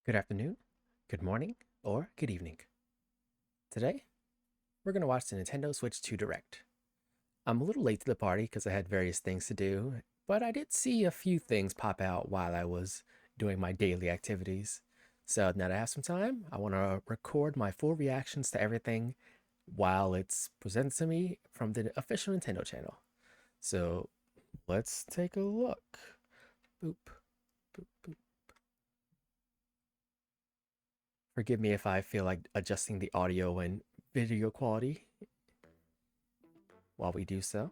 Good afternoon, good morning, or good evening. Today, we're going to watch the Nintendo Switch 2 Direct. I'm a little late to the party because I had various things to do, but I did see a few things pop out while I was doing my daily activities. So now that I have some time, I want to record my full reactions to everything while it's presented to me from the official Nintendo channel. So let's take a look. Boop, boop, boop. Forgive me if I feel like adjusting the audio and video quality while we do so.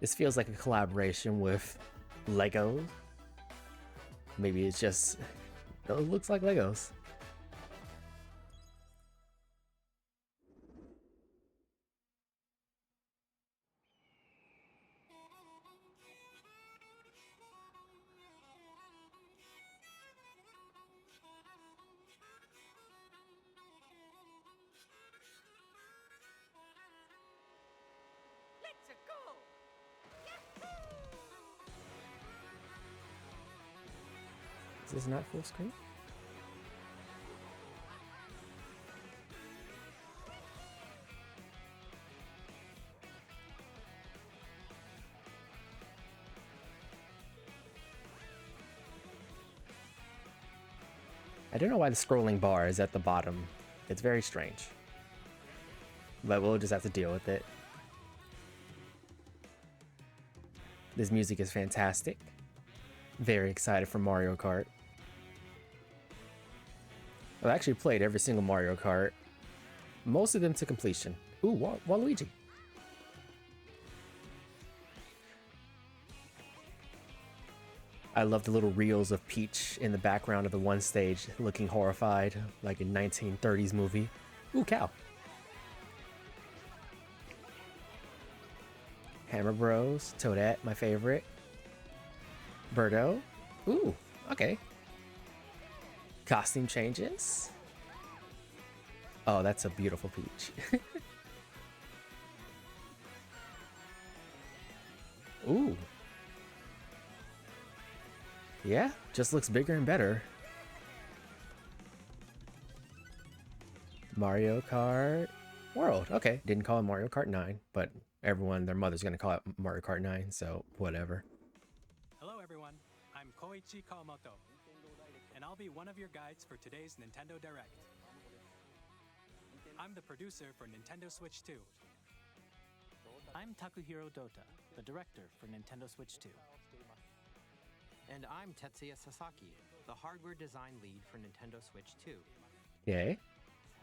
This feels like a collaboration with Lego. Maybe it's just, it looks like Legos. Let's go! Is this not full screen? I don't know why the scrolling bar is at the bottom. It's very strange. But we'll just have to deal with it. This music is fantastic. Very excited for Mario Kart. I've actually played every single Mario Kart. Most of them to completion. Ooh, Waluigi. I love the little reels of Peach in the background of the one stage looking horrified, like a 1930s movie. Ooh, cow. Hammer Bros, Toadette, my favorite. Birdo. Ooh, okay. Costume changes. Oh, that's a beautiful Peach. Ooh. Yeah, just looks bigger and better. Mario Kart World. Okay, didn't call it Mario Kart 9, but everyone, their mother's gonna call it Mario Kart 9, so whatever. Hello everyone, I'm Koichi Kawamoto, and I'll be one of your guides for today's Nintendo Direct. I'm the producer for Nintendo Switch 2. I'm Takuhiro Dota, the director for Nintendo Switch 2. And I'm Tetsuya Sasaki, the hardware design lead for Nintendo Switch 2. Yay.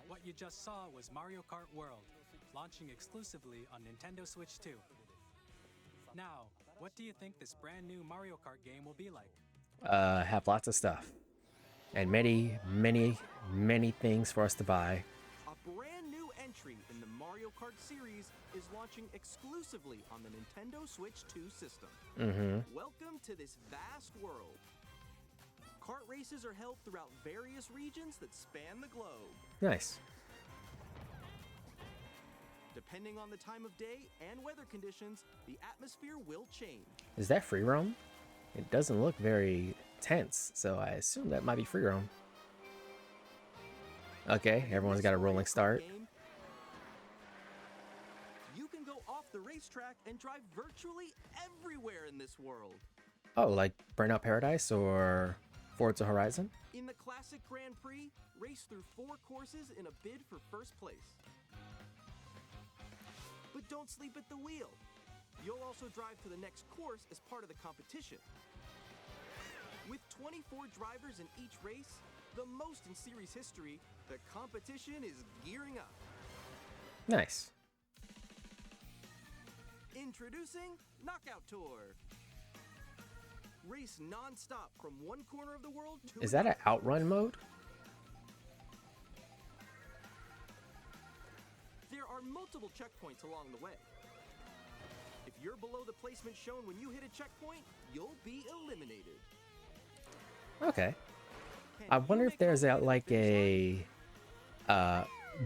What you just saw was Mario Kart World, launching exclusively on Nintendo Switch 2. Now, what do you think this brand new Mario Kart game will be like? Have lots of stuff. And many things for us to buy. A brand new entry in the Mario Kart series is launching exclusively on the Nintendo Switch 2 system. Welcome to this vast world. Kart races are held throughout various regions that span the globe. Nice. Depending on the time of day and weather conditions, the atmosphere will change. Is that free roam? It doesn't look very tense, so I assume that might be free roam. Okay, everyone's got a rolling start. You can go off the racetrack and drive virtually everywhere in this world. Oh, like Burnout Paradise or Forza Horizon? In the classic Grand Prix, race through 4 courses in a bid for first place. But don't sleep at the wheel. You'll also drive to the next course as part of the competition. With 24 drivers in each race, the most in series history, the competition is gearing up. Nice. Introducing Knockout Tour. Race non-stop from one corner of the world to Is that an another. outrun mode? There are multiple checkpoints along the way. If you're below the placement shown when you hit a checkpoint, you'll be eliminated. Okay. I wonder if there's a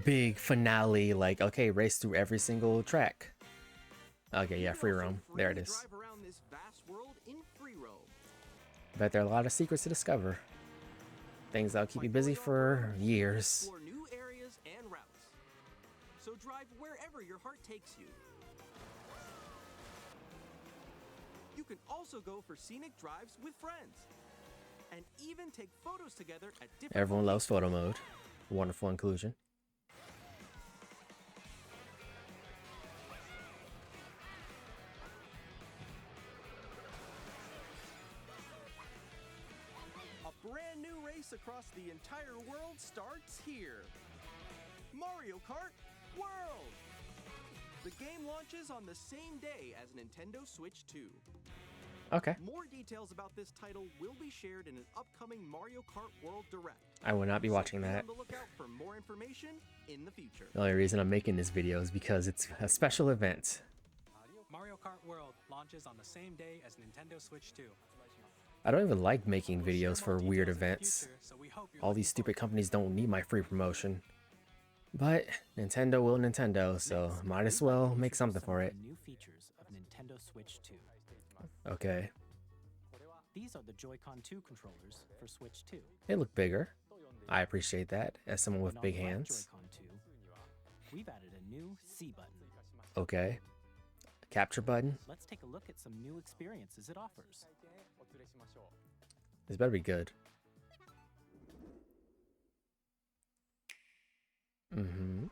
big finale, like, okay, race through every single track. Okay, yeah, free roam. There it is. Drive around this vast world in free roam. Bet there are a lot of secrets to discover. Things that'll keep you busy for years. Explore new areas and routes. So drive wherever your heart takes you. You can also go for scenic drives with friends. And even take photos together at different Everyone loves photo mode. Wonderful inclusion. A brand new race across the entire world starts here. Mario Kart World! The game launches on the same day as Nintendo Switch 2. Okay. More details about this title will be shared in an upcoming Mario Kart World Direct. I will not be watching So be that. on the lookout for more information in the future. The only reason I'm making this video is because it's a special event. Mario Kart World launches on the same day as Nintendo Switch 2. I don't even like making videos for More weird details in the events. future, so we hope you're All these stupid companies don't need my free promotion. But Nintendo will Nintendo, so might as well make something for it. New features of Nintendo Switch 2. Okay. These are the Joy-Con 2 controllers for Switch 2. They look bigger. I appreciate that as someone with And on big the left hands. Joy-Con 2, we've added a new C button. Okay. Capture button. Let's take a look at some new experiences it offers. This better be good. Mm-hmm.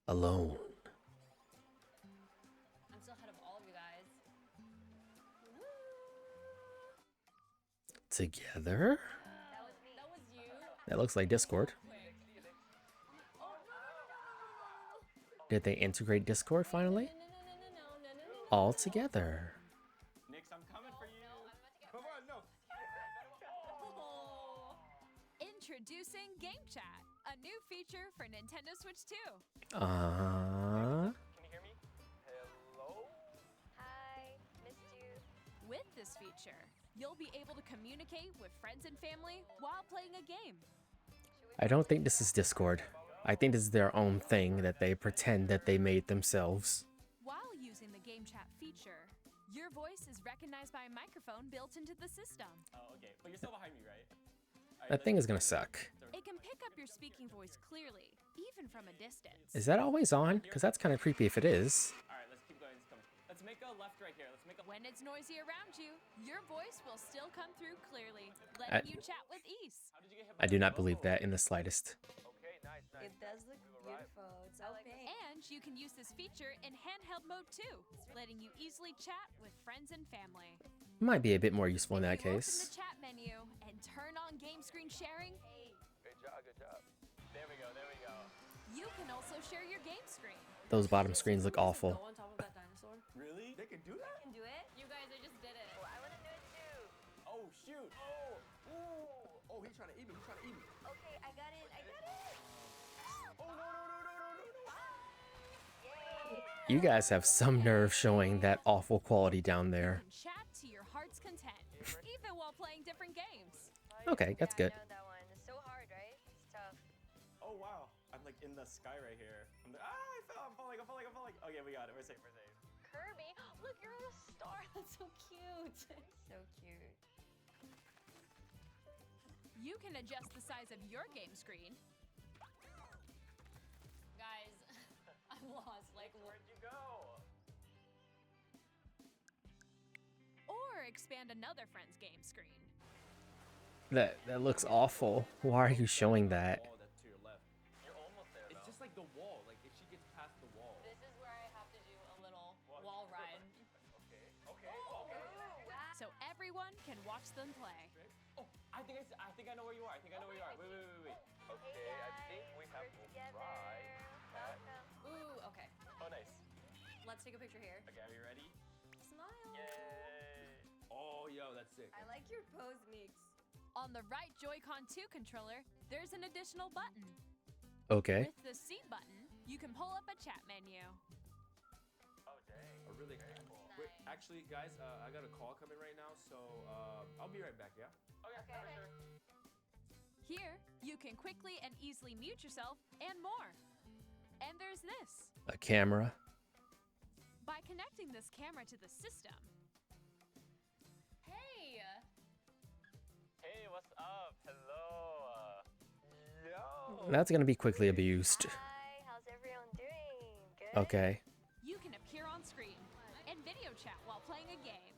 Alone. I'm still ahead of all of you guys. Together? That was you. That looks like Discord. Did they integrate Discord finally? No. All together. Nix, I'm coming for you. Come on, no. Introducing Game Chat, a new feature for Nintendo Switch 2. Uh. Can you hear me? Hello? Hi, missed you. With this feature, you'll be able to communicate with friends and family while playing a game. I don't think this is Discord. I think this is their own thing that they pretend that they made themselves. While using the Game Chat feature, your voice is recognized by a microphone built into the system. Oh, okay. But you're still behind me, right? That thing is gonna suck. It can pick up your speaking voice clearly, even from a distance. Is that always on? Because that's kind of creepy if it is. Alright, let's keep going. Let's make a left right here. Let's make a When it's noisy around you, your voice will still come through clearly, letting you chat with ease. How did you get hit I by do not believe that in the slightest. Okay, nice. It does look beautiful. It's so pink. And you can use this feature in handheld mode too, letting you easily chat with friends and family. Might be a bit more useful in that If you open case. the chat menu and turn on game screen sharing, Good job, good job. There we go, there we go. you can also share your game screen. Those bottom screens look awful. Go on top of that dinosaur. Really? They can do that? Can do it? You guys, I just did it. I want to do it too. Oh, shoot. Oh, ooh. Oh, he's trying to eat me. He's trying to eat me. Okay, I got it. I got it. Oh, no, no, no, no, no, no, no. You guys have some nerve showing that awful quality down there. And chat to your heart's content, even while playing different games. Okay, that's good. I know that one. It's so hard, right? It's tough. Oh, wow. I'm like in the sky right here. I'm like, I fell. I'm falling. I'm falling. I'm falling. Okay, we got it. We're safe. We're safe. Kirby, look, you're on a star. That's so cute. So cute. You can adjust the size of your game screen, Guys, I'm lost. Like, Where'd you go? or expand another friend's game screen. That looks awful. Why are you showing that? Wall that's to your left. You're almost there. It's just like the wall. Like if she gets past the wall. this is where I have to do a little wall ride. Okay. Okay. Okay. So everyone can watch them play. Oh, I think I know where you are. I think I know where you are. Wait. Okay, I think we have to right. Ooh, okay. Oh, nice. Let's take a picture here. Okay, are you ready? Smile. Yay! Oh, yo, that's sick. I like your pose, Meeks. On the right Joy-Con 2 controller, there's an additional button. Okay. With the seat button, you can pull up a chat menu. Oh, dang. Oh, really cool. Wait, actually, guys, I got a call coming right now, so I'll be right back, yeah? Okay, for sure. Here, you can quickly and easily mute yourself and more. And there's this. A camera. By connecting this camera to the system, Hey! Hey, what's up? Hello. Yo. That's gonna be quickly abused. Hi, how's everyone doing? Good? Okay. you can appear on screen and video chat while playing a game.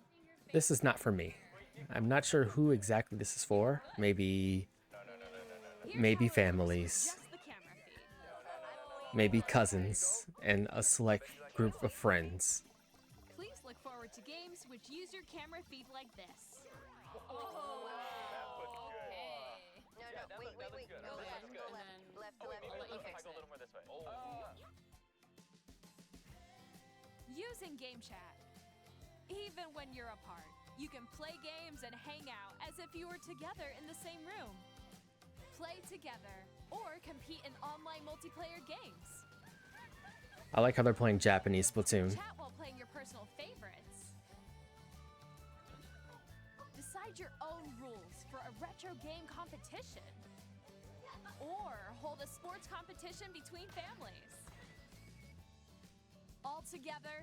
This is not for me. I'm not sure who exactly this is for. Maybe Here's Maybe how it works. families. Just the camera feed. maybe cousins and a select group of friends. Please look forward to games which use your camera feed like this. Oh, okay. No, Yeah, that wait, looks wait. good. Go That left, looks go good. left. Left, Oh, wait, left, maybe let me if I fix go a it. little more this way. Using Game Chat. Even when you're apart, you can play games and hang out as if you were together in the same room. Play together or compete in online multiplayer games. I like how they're playing Japanese Splatoon. Chat while playing your personal favorites. Decide your own rules for a retro game competition. Or hold a sports competition between families. All together,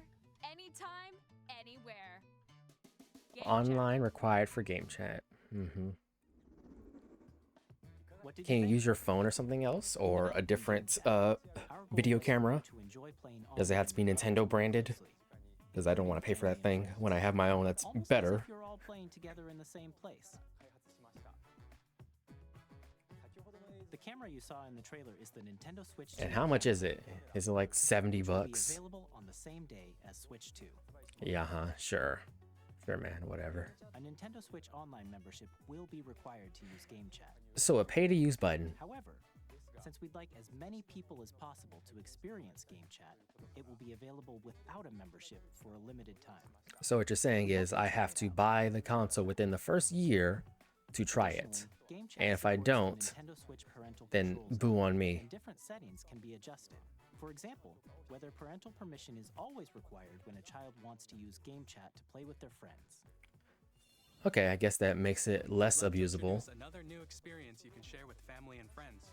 anytime, anywhere. Game Chat. Online required for game chat. What did Can you think? use your phone or something else? Or Well, a we different did that. Our goal video was for you camera? to enjoy playing Does it have to be online Nintendo branded? closely. Because I don't want to pay for that thing when I have my own that's Almost as better. if you're all playing together in the same place. The camera you saw in the trailer is the Nintendo Switch 2. And how much is it? Is it like 70 which will be bucks? available on the same day as Switch 2. Yeah, huh, sure. Sure, man, whatever. A Nintendo Switch Online membership will be required to use Game Chat. So a pay-to-use button. However, since we'd like as many people as possible to experience Game Chat, it will be available without a membership for a limited time. So what you're saying is I have to buy the console within the first year to try it. Additionally, Game Chat And if I supports the don't, Nintendo Switch parental then controls boo on me. and different settings can be adjusted. For example, whether parental permission is always required when a child wants to use Game Chat to play with their friends. Okay, I guess that makes it less Let's abusable. introduce another new experience you can share with family and friends.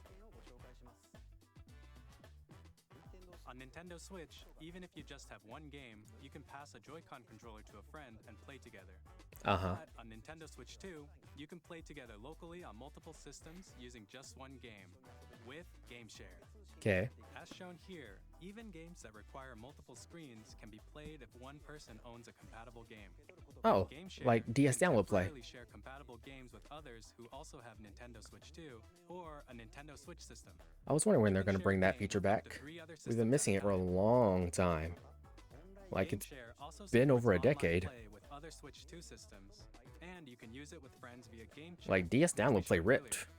On Nintendo Switch, even if you just have one game, you can pass a Joy-Con controller to a friend and play together. Uh-huh. But on Nintendo Switch 2, you can play together locally on multiple systems using just one game, with Game Share. Okay. As shown here, even games that require multiple screens can be played if one person owns a compatible game. Oh, Game Share like DS can Download Play. temporarily share compatible games with others who also have Nintendo Switch 2 or a Nintendo Switch system. I was wondering when they're You can going to share bring that games feature with up to back. 3 other We've been systems missing at it for a time. long time. Like Game it's Share also been supports over a online decade. play with other Switch 2 systems, and you can use it with friends via Game Chat. like DS as we Download Play showed ripped. earlier.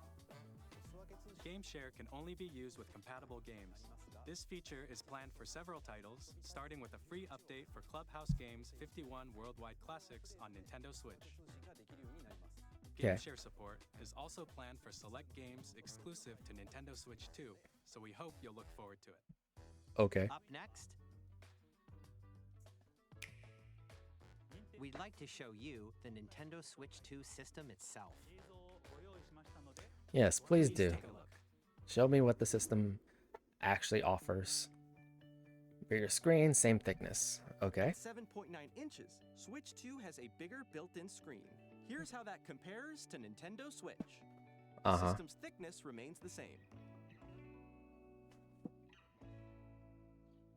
Game Share can only be used with compatible games. This feature is planned for several titles, starting with a free update for Clubhouse Games 51 Worldwide Classics on Nintendo Switch. Game Okay. Share support is also planned for select games exclusive to Nintendo Switch 2, so we hope you'll look forward to it. Okay. Up next, we'd like to show you the Nintendo Switch 2 system itself. Yes, please do. Take a look. Show me what the system actually offers. Bigger screen, same thickness. Okay. At 7.9 inches, Switch 2 has a bigger built-in screen. Here's how that compares to Nintendo Switch. The Uh-huh. system's thickness remains the same.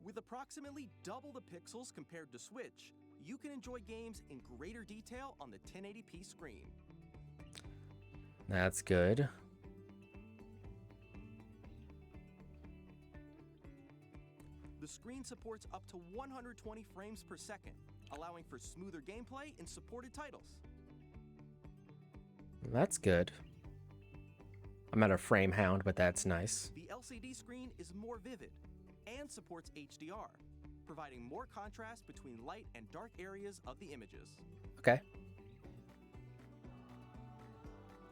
With approximately double the pixels compared to Switch, you can enjoy games in greater detail on the 1080p screen. That's good. The screen supports up to 120 frames per second, allowing for smoother gameplay in supported titles. That's good. I'm not a frame hound, but that's nice. The LCD screen is more vivid and supports HDR, providing more contrast between light and dark areas of the images. Okay.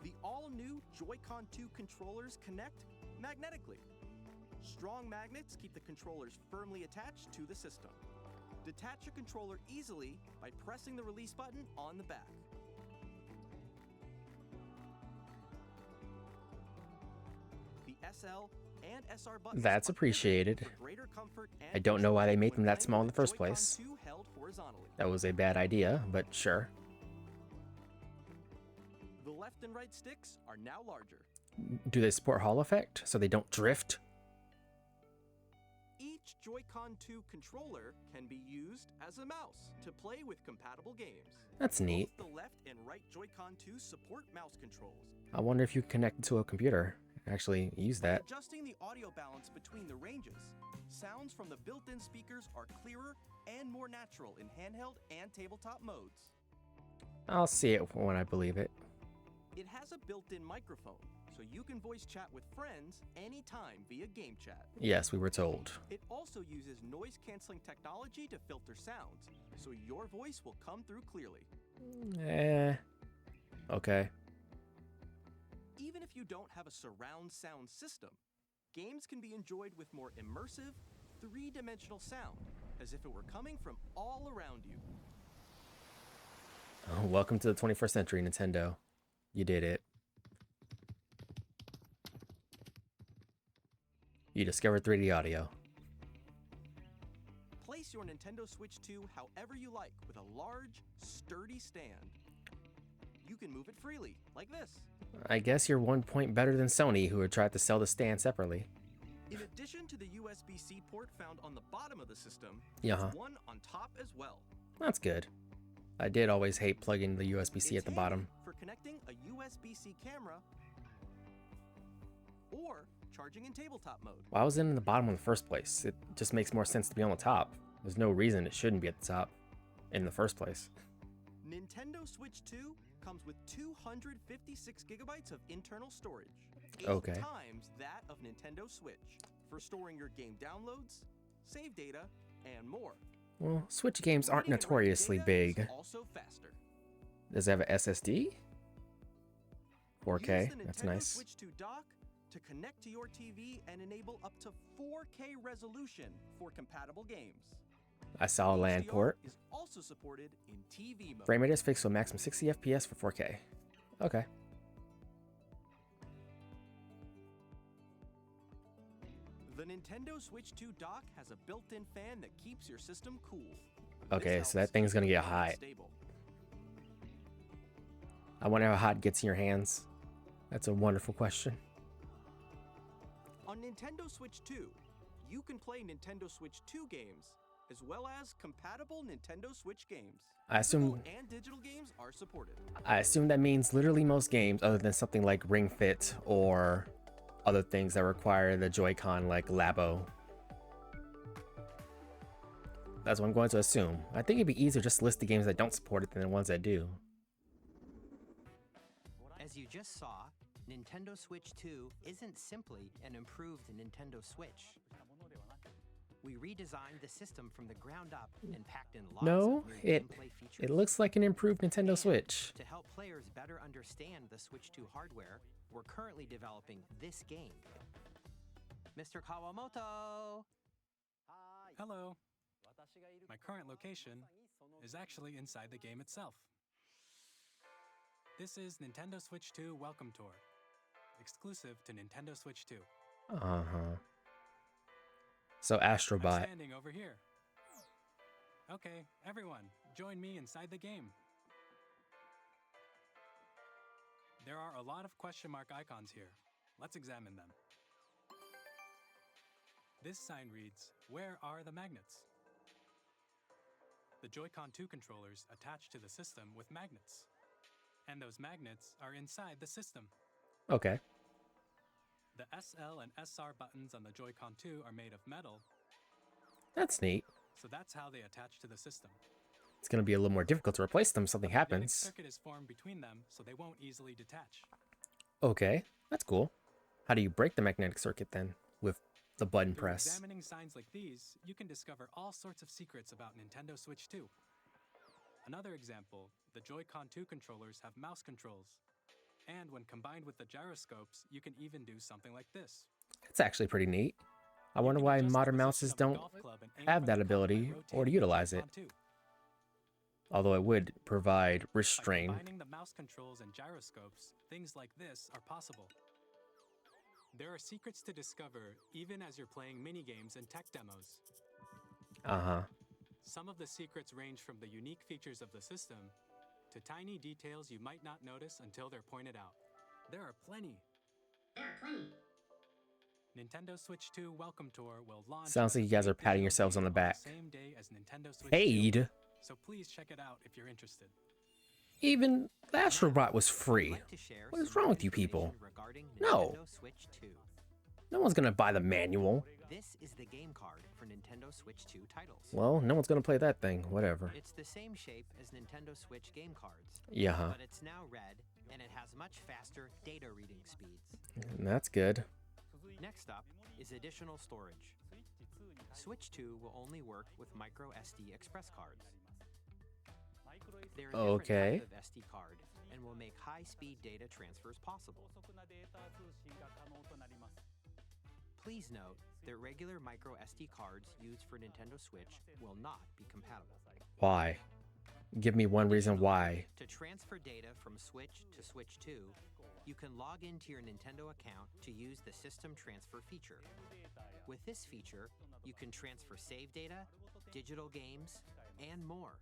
The all-new Joy-Con 2 controllers connect magnetically. Strong magnets keep the controllers firmly attached to the system. Detach a controller easily by pressing the release button on the back. The SL and SR buttons That's are appreciated. for greater comfort and I don't know why they made them when that playing small in with the first Joy-Con place. 2 held horizontally. That was a bad idea, but sure. The left and right sticks are now larger. Do they support Hall effect so they don't drift? Each Joy-Con 2 controller can be used as a mouse to play with compatible games. That's neat. Both the left and right Joy-Con 2 support mouse controls. I wonder if you can connect it to a computer and actually use By that. adjusting the audio balance between the ranges, sounds from the built-in speakers are clearer and more natural in handheld and tabletop modes. I'll see it when I believe it. It has a built-in microphone, so you can voice chat with friends anytime via game chat. Yes, we were told. It also uses noise-canceling technology to filter sounds, so your voice will come through clearly. Okay. Even if you don't have a surround sound system, games can be enjoyed with more immersive, three-dimensional sound, as if it were coming from all around you. Oh, welcome to the 21st century, Nintendo. You did it. You discovered 3D audio. Place your Nintendo Switch 2 however you like with a large, sturdy stand. You can move it freely, like this. I guess you're 1 point better than Sony, who had tried to sell the stand separately. In addition to the USB-C port found on the bottom of the system, Yeah. there's one on top as well. That's good. I did always hate plugging the USB-C It's at the handy bottom. for connecting a USB-C camera or charging in tabletop mode. Why was it in the bottom in the first place? It just makes more sense to be on the top. There's no reason it shouldn't be at the top in the first place. Nintendo Switch 2 comes with 256 gigabytes of internal storage. 8 Okay. times that of Nintendo Switch for storing your game downloads, save data, and more. Well, Switch games aren't Reading and writing notoriously data big. is also faster. Does it have a SSD? 4K, Use the that's Nintendo nice. Switch 2 dock to connect to your TV and enable up to 4K resolution for compatible games. I saw a LAN HDR port. is also supported in TV mode. Frame rate is fixed to a maximum 60 FPS for 4K. Okay. The Nintendo Switch 2 dock has a built-in fan that keeps your system cool. Okay, This so that helps thing's gonna keep get your hot. game stable. I wonder how hot it gets in your hands. That's a wonderful question. On Nintendo Switch 2, you can play Nintendo Switch 2 games as well as compatible Nintendo Switch games. I assume Physical and digital games are supported. that means literally most games other than something like Ring Fit or other things that require the Joy-Con like Labo. That's what I'm going to assume. I think it'd be easier just to list the games that don't support it than the ones that do. As you just saw, Nintendo Switch 2 isn't simply an improved Nintendo Switch. We redesigned the system from the ground up and packed in lots No, of new it gameplay features. it looks like an improved Nintendo And Switch. To help players better understand the Switch 2 hardware, we're currently developing this game. Mr. Kawamoto! Hello. My current location is actually inside the game itself. This is Nintendo Switch 2 Welcome Tour, exclusive to Nintendo Switch 2. Uh-huh. So I'm Astrobot. standing over here. Okay, everyone, join me inside the game. There are a lot of question mark icons here. Let's examine them. This sign reads, "Where are the magnets?" The Joy-Con 2 controllers attach to the system with magnets. And those magnets are inside the system. Okay. The SL and SR buttons on the Joy-Con 2 are made of metal, That's neat. so that's how they attach to the system. It's going to be a little more difficult to replace them if something A magnetic happens. circuit is formed between them, so they won't easily detach. Okay, that's cool. How do you break the magnetic circuit then with the button Through press? examining signs like these, you can discover all sorts of secrets about Nintendo Switch 2. Another example, the Joy-Con 2 controllers have mouse controls. And when combined with the gyroscopes, you can even do something like this. It's actually pretty neat. I wonder You can why adjust the modern position mouses of the don't golf club and aim have for that the cup by ability or rotating utilize the it. icon too. Although it would provide By restraint. combining the mouse controls and gyroscopes, things like this are possible. There are secrets to discover even as you're playing mini-games and tech demos. Uh-huh. Some of the secrets range from the unique features of the system to tiny details you might not notice until they're pointed out. There are plenty. Nintendo Switch 2 Welcome Tour will launch Sounds as like a you guys free are patting digital yourselves on game the back. same day as Nintendo Switch 2. Paid? So please check it out if you're interested. Even Astrobot was I'd free. like to share What is some wrong more with you people? information regarding No. Nintendo Switch 2. No one's gonna buy the manual. This is the game card for Nintendo Switch 2 titles. Well, no one's gonna play that thing. Whatever. It's the same shape as Nintendo Switch game cards, Yeah, but it's now red and it has much faster data reading speeds. that's good. Next up is additional storage. Switch 2 will only work with micro SD express cards. They're a different Okay. type of SD card and will make high-speed data transfers possible. Please note that regular micro SD cards used for Nintendo Switch will not be compatible. Why? Give me one reason why. To transfer data from Switch to Switch 2, you can log into your Nintendo account to use the System Transfer feature. With this feature, you can transfer save data, digital games, and more.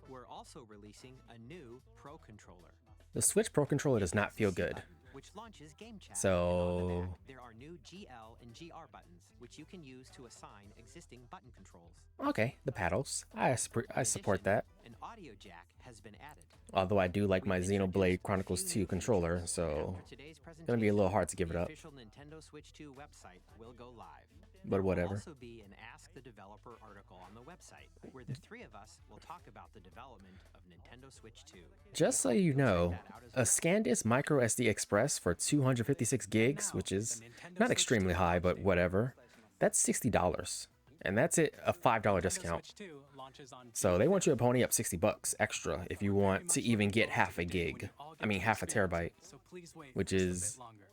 We're also releasing a new Pro Controller, The Switch Pro Controller does not feel good. which launches Game Chat. So- And on the back, there are new GL and GR buttons, which you can use to assign existing button controls. Okay, the paddles. I support In that. addition, an audio jack has been added. Although I do like my We've Xenoblade introduced Chronicles a few 2 new controller, features. so After today's gonna be a little presentation, hard to give it the up. official Nintendo Switch 2 website will go live. But There will whatever. also be an Ask the Developer article on the website where the three of us will talk about the development of Nintendo Switch 2. Just so you know, a SanDisk Micro SD Express for 256 gigs, which is not extremely high, but whatever, that's $60. And that's it, a $5 discount. Switch 2 launches on So they want you to pony up $60 extra if you want to even get half a gig. I mean, half a terabyte, So please wait which just a is bit longer.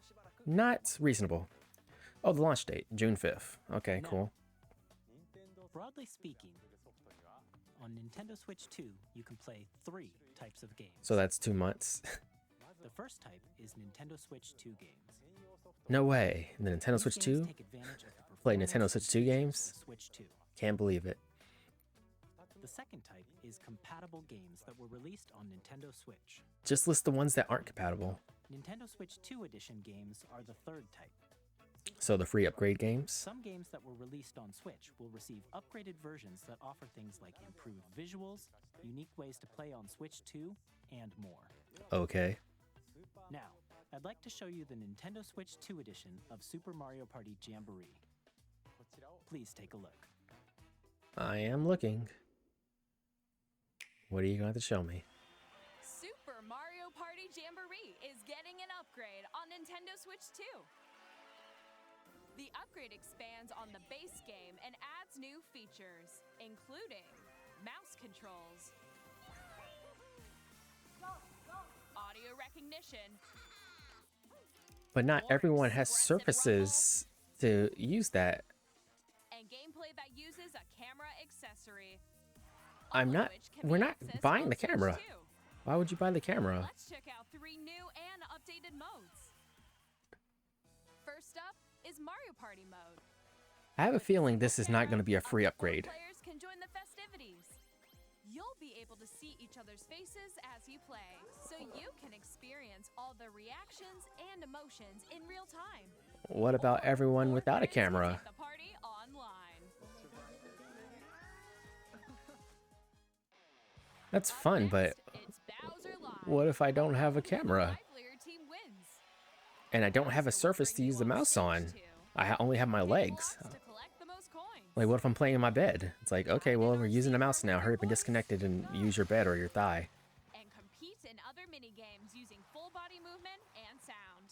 not reasonable. Oh, the launch date, June 5th. Okay, Now, cool. Broadly speaking, on Nintendo Switch 2, you can play 3 types of games. So that's 2 months. The first type is Nintendo Switch 2 games. No way. The Nintendo These Switch games 2? take advantage of the Play performance Nintendo and Switch 2 features games? of Switch 2. Can't believe it. The second type is compatible games that were released on Nintendo Switch. Just list the ones that aren't compatible. Nintendo Switch 2 edition games are the third type. So the free upgrade games? Some games that were released on Switch will receive upgraded versions that offer things like improved visuals, unique ways to play on Switch 2, and more. Okay. Now, I'd like to show you the Nintendo Switch 2 edition of Super Mario Party Jamboree. Please take a look. I am looking. What are you going to show me? Super Mario Party Jamboree is getting an upgrade on Nintendo Switch 2. The upgrade expands on the base game and adds new features, including mouse controls, audio recognition, But not everyone has surfaces to use that. and gameplay that uses a camera accessory. I'm all of not- which can we're be not accessed buying on the Switch camera. 2. Why would you buy the camera? Let's check out 3 new and updated modes. First up is Mario Party mode. I have a feeling this is not going to be a free Up to 4 upgrade. Players can join the festivities. You'll be able to see each other's faces as you play, so you can experience all the reactions and emotions in real time. What about everyone without a camera? Take the party online. That's fun, but It's Bowser Live. what if I don't have a camera? Livelier team wins. And I don't have a surface to use the mouse on? I only have my legs. To collect the most coins. Like, what if I'm playing in my bed? It's like, okay, well, we're using the mouse now. Hurry up and disconnect it and use your bed or your thigh. And compete in other mini-games using full body movement and sound.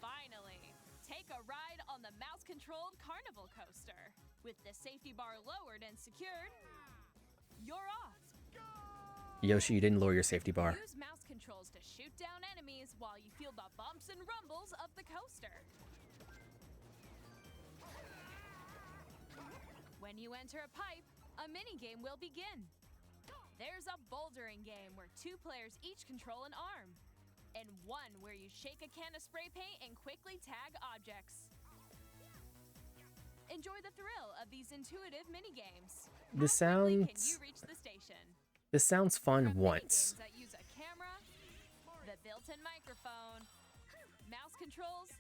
Finally, take a ride on the mouse-controlled carnival coaster. With the safety bar lowered and secured, you're off. Yoshi, you didn't lower your safety bar. Use mouse controls to shoot down enemies while you feel the bumps and rumbles of the coaster. When you enter a pipe, a mini-game will begin. There's a bouldering game where 2 players each control an arm, and one where you shake a can of spray paint and quickly tag objects. Enjoy the thrill of these intuitive mini-games. This How quickly can sounds you reach the station? this sounds fun From once. minigames that use a camera, the built-in microphone, mouse controls.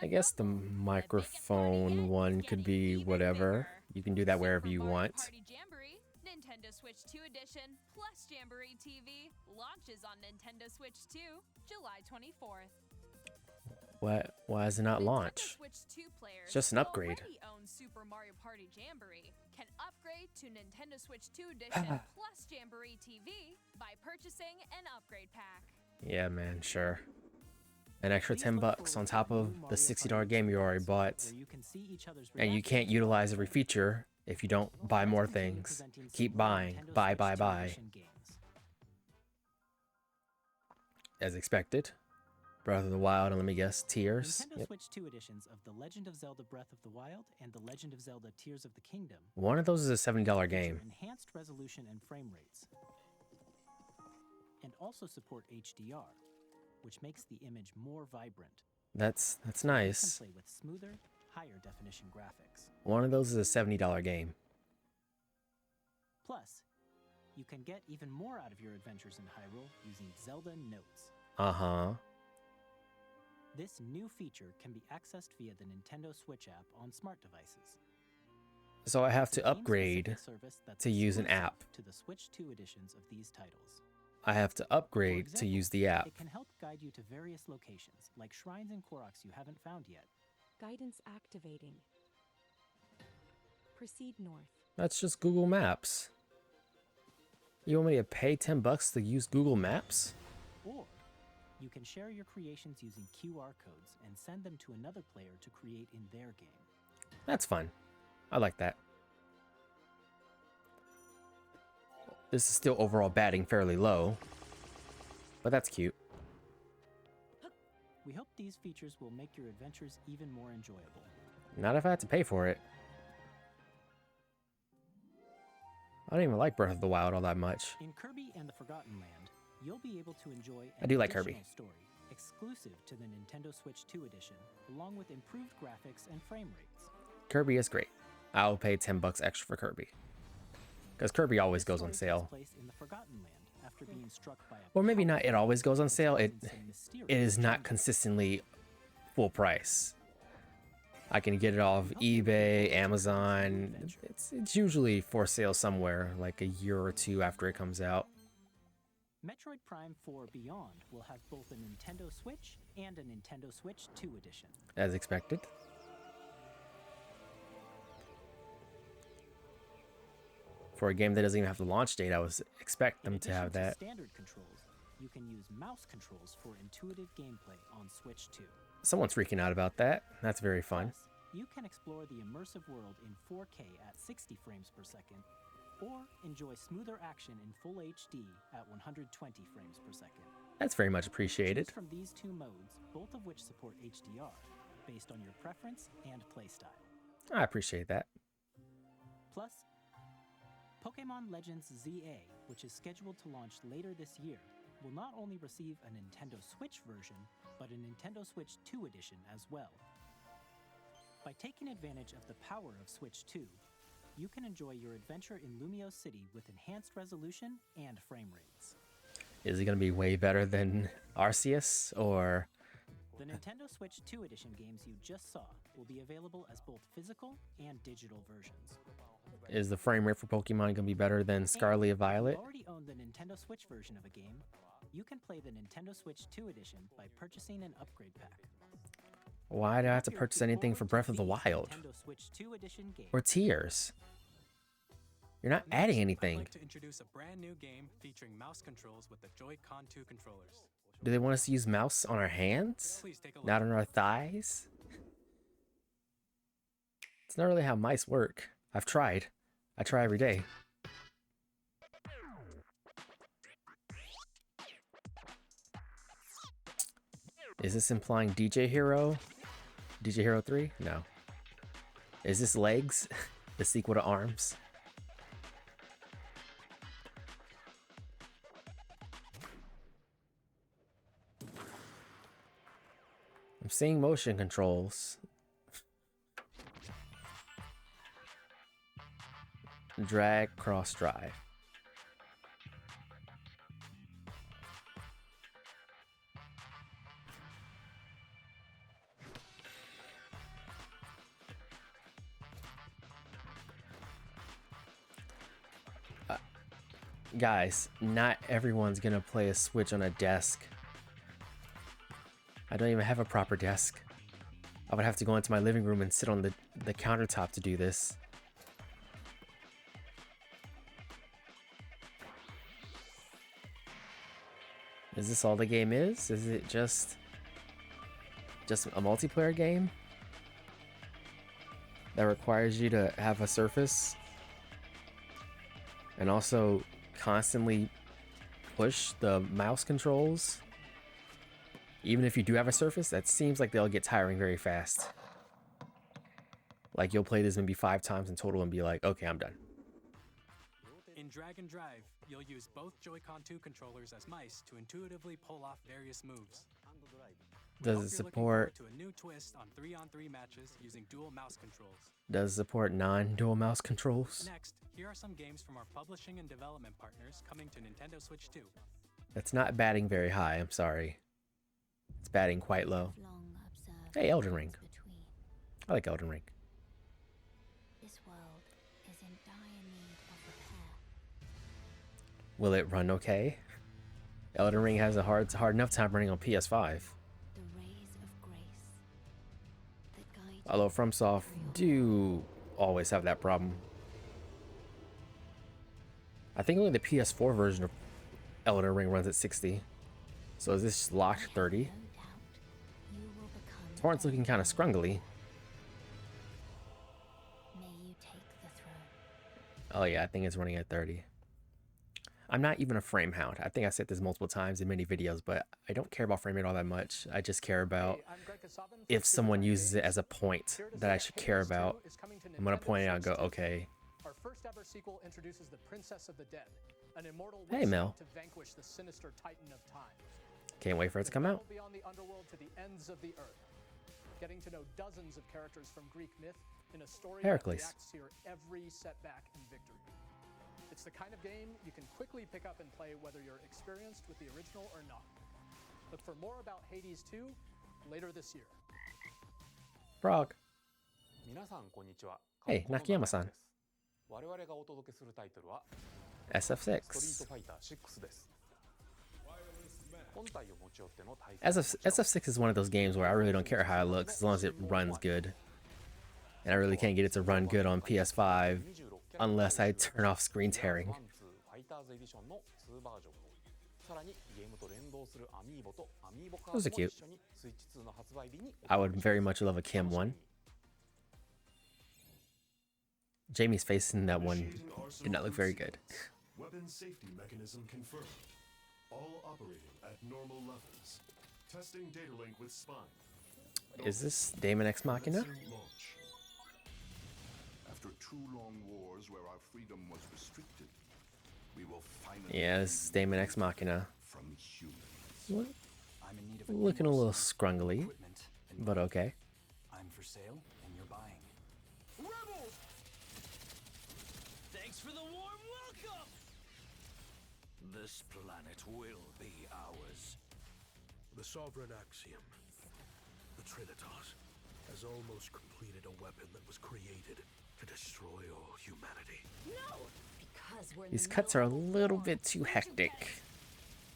I guess the microphone one could be whatever. You can do that wherever you want. Party Jamboree, Nintendo Switch 2 Edition plus Jamboree TV launches on Nintendo Switch 2, July 24th. Why is it not Nintendo launch? Switch 2 players It's just an who upgrade. already own Super Mario Party Jamboree can upgrade to Nintendo Switch 2 Edition plus Jamboree TV by purchasing an upgrade pack. Yeah, man, sure. An extra Please $10 look on forward to top the new of the Mario $60 Party game you already bought, where you can see each other's and you reactions can't utilize every and feature if you don't buy more continue things. presenting Keep some more buying. Nintendo Buy, Switch buy, 2 buy. Edition games. As expected. Breath of the Wild, and let me guess, Tears. Nintendo Yep. Switch 2 editions of The Legend of Zelda Breath of the Wild and The Legend of Zelda Tears of the Kingdom One of those is a $70 feature game. enhanced resolution and frame rates, and also support HDR, which makes the image more vibrant. That's You can nice. play with smoother, higher definition graphics. One of those is a $70 game. Plus, you can get even more out of your adventures in Hyrule using Zelda Notes. Uh-huh. This new feature can be accessed via the Nintendo Switch app on smart devices. So I have It's a to upgrade game-specific service that's to use an exclusive app. to the Switch 2 editions of these titles. I have to upgrade to use the app. It can help guide you to various locations, like shrines and Koroks you haven't found yet. Guidance activating. Proceed north. That's just Google Maps. You want me to pay $10 to use Google Maps? Or you can share your creations using QR codes and send them to another player to create in their game. That's fun. I like that. This is still overall batting fairly low, but that's cute. We hope these features will make your adventures even more enjoyable. Not if I had to pay for it. I don't even like Breath of the Wild all that much. In Kirby and the Forgotten Land, you'll be able to enjoy an I do like Kirby. additional story exclusive to the Nintendo Switch 2 edition, along with improved graphics and frame rates. Kirby is great. I'll pay $10 extra for Kirby. Because Kirby always This goes on story takes sale. place in the Forgotten Land after being struck by a Or maybe not, powerful it always goes on sale. in some mysterious It is not jungle. consistently full price. I can get it off eBay, Amazon. It's usually for sale somewhere, like a year or two after it comes out. Metroid Prime 4 Beyond will have both a Nintendo Switch and a Nintendo Switch 2 edition. As expected. For a game that doesn't even have the launch date, I was expect them In to have addition that. standard controls, you can use mouse controls for intuitive gameplay on Switch 2. Someone's freaking out about that. That's very fun. Plus, you can explore the immersive world in 4K at 60 frames per second, or enjoy smoother action in full HD at 120 frames per second. That's very much appreciated. Choose from these two modes, both of which support HDR, based on your preference and playstyle. I appreciate that. Plus, Pokemon Legends ZA, which is scheduled to launch later this year, will not only receive a Nintendo Switch version, but a Nintendo Switch 2 edition as well. By taking advantage of the power of Switch 2, you can enjoy your adventure in Lumio City with enhanced resolution and frame rates. Is it going to be way better than Arceus or The Nintendo Switch 2 edition games you just saw will be available as both physical and digital versions. is the frame rate for Pokemon going to be better than Scarlet If Violet? you already own the Nintendo Switch version of a game, you can play the Nintendo Switch 2 edition by purchasing an upgrade pack. Why do I have to If you're purchase looking anything forward for to Breath of the these Wild? Nintendo Switch 2 edition games, Or Tears? You're not Next, adding I'd anything. like to introduce a brand new game featuring mouse controls with the Joy-Con 2 controllers. Do they want us to use mouse on our hands? Please take a look. Not on our thighs? It's not really how mice work. I've tried. I try every day. Is this implying DJ Hero? DJ Hero 3? No. Is this legs? The sequel to ARMS. I'm seeing motion controls. Drag, cross, drive. Guys, not everyone's gonna play a Switch on a desk. I don't even have a proper desk. I would have to go into my living room and sit on the countertop to do this. Is this all the game is? Is it just a multiplayer game that requires you to have a Surface and also constantly push the mouse controls? Even if you do have a Surface, that seems like they'll get tiring very fast. Like you'll play this maybe 5 times in total and be like, okay, I'm done. In Drag and Drive, you'll use both Joy-Con 2 controllers as mice to intuitively pull off various moves. Does it support To a new twist on 3-on-3 matches using dual mouse controls. Does it support non-dual mouse controls? Next, here are some games from our publishing and development partners coming to Nintendo Switch 2. That's not batting very high, I'm sorry. It's batting quite low. Hey, Elden Ring. I like Elden Ring. This world is in dire need of repair. Will it run okay? Elden Ring has a hard enough time running on PS5. The rays of grace that guide Although FromSoft do always have that problem. I think only the PS4 version of Elden Ring runs at 60. So is this locked 30? no doubt you will become Torrent's looking kind of scrungly. May you take the throne. Oh yeah, I think it's running at 30. I'm not even a frame hound. I think I said this multiple times in many videos, but I don't care about frame rate all that much. I just care about if someone uses it as a point that I should care about. I'm gonna point it out and go, okay. Our first ever sequel introduces the Princess of the Dead, an immortal Hey, witch Mel. to vanquish the sinister Titan of Time. Can't wait for it to come out. Travel beyond the underworld to the ends of the earth, getting to know dozens of characters from Greek myth in a story Heracles. that reacts to your every setback and victory. It's the kind of game you can quickly pick up and play whether you're experienced with the original or not. Look for more about Hades 2 later this year. Frog. 皆さんこんにちは。 Hey, Nakayama-san. 我々がお届けするタイトルは SF6. ストリートファイター6です。本体を持ち寄っての対戦 SF6 is one of those games where I really don't care how it looks as long as it runs good. And I really can't get it to run good on PS5 unless I turn off screen tearing. ファイターズエディションの2バージョン。さらにゲームと連動するアミーボとアミーボカードも Those are 一 cute. 緒にスイッチ2の発売日に I would very much love a Kim one. Jamie's face in that one did not look very good. Weapon safety mechanism confirmed. All operating at normal levels. Testing data link with Spine. Is this Daemon X Machina? Commencing launch. After 2 long wars where our freedom was restricted, we will finally Yeah, this is Daemon X Machina. from humans. Look- I'm in need of Looking a little scrungly, equipment, and but okay. I'm for sale, and you're buying. Rebels! Thanks for the warm welcome! This planet will be ours. The Sovereign Axiom, the Trinitas, has almost completed a weapon that was created to destroy all humanity. No! Because we're in These the cuts middle are a of little war. bit too Where's your hectic. bet?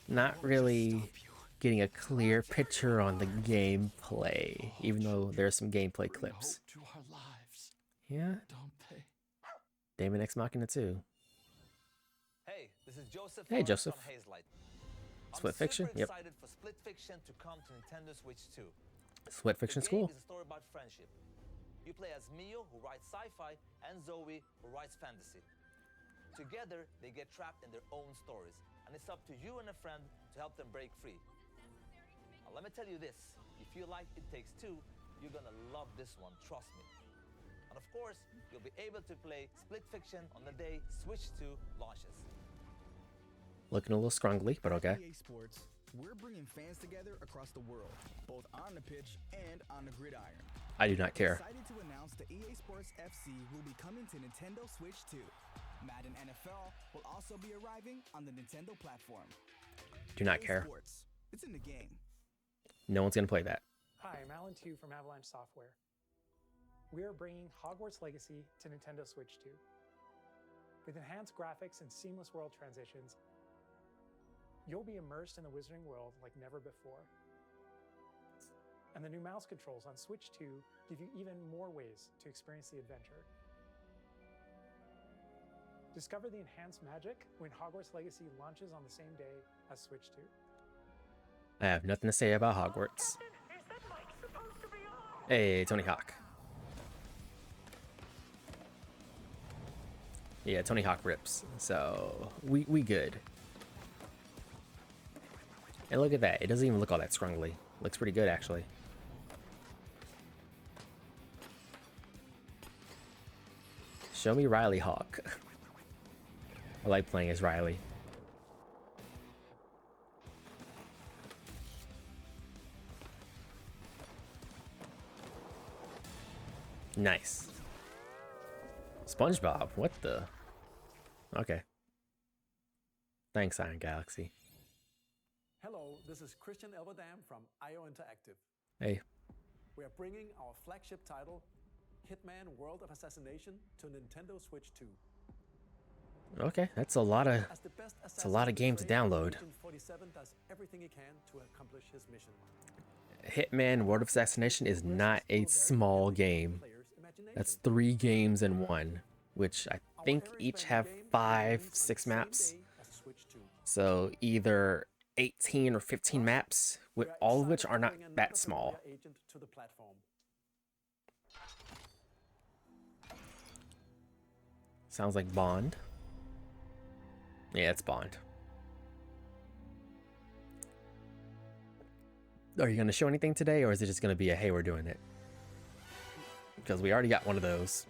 Not really getting a clear picture on the gameplay, even though there's some gameplay clips. To our lives. Yeah, Don't pay. Daemon X Machina too. Hey, this is Joseph. Hey, Lawrence Joseph. From Hazelight. Split I'm Fiction? super Yep. excited for Split Fiction to come to Nintendo Switch 2. Split Fiction The School. game is a story about friendship. You play as Mio, who writes sci-fi, and Zoe, who writes fantasy. Together, they get trapped in their own stories, and it's up to you and a friend to help them break free. Now, let me tell you this: if you like It Takes Two, you're gonna love this one. Trust me. And of course, you'll be able to play Split Fiction on the day Switch 2 launches. Looking a little scrungly, but okay. EA Sports, we're bringing fans together across the world, both on the pitch and on the gridiron. I do not care. Excited to announce that EA Sports FC will be coming to Nintendo Switch 2. Madden NFL will also be arriving on the Nintendo platform. Do not EA care. Sports, it's in the game. No one's gonna play that. Hi, I'm Alan Tu from Avalanche Software. We are bringing Hogwarts Legacy to Nintendo Switch 2. With enhanced graphics and seamless world transitions, you'll be immersed in the Wizarding world like never before. And the new mouse controls on Switch 2 give you even more ways to experience the adventure. Discover the enhanced magic when Hogwarts Legacy launches on the same day as Switch 2. I have nothing to say about Hogwarts. Hey, Tony Hawk. Yeah, Tony Hawk rips. So we good. And look at that. It doesn't even look all that scrungly. Looks pretty good actually. Show me Riley Hawk. I like playing as Riley. Nice. SpongeBob, what the? Okay. Thanks, Iron Galaxy. Hello, this is Christian Elverdam from IO Interactive. Hey. We are bringing our flagship title, Hitman World of Assassination, to Nintendo Switch 2. Okay, that's a lot of games to download. Agent 47 does everything he can to accomplish his mission. Hitman World of Assassination is not a small game. That's 3 games in one, which I think each have 5, 6 maps. So either 18 or 15 maps, all of which are not that small. Sounds like Bond. Yeah, it's Bond. Are you going to show anything today, or is it just going to be a, hey, we're doing it? Because we already got one of those.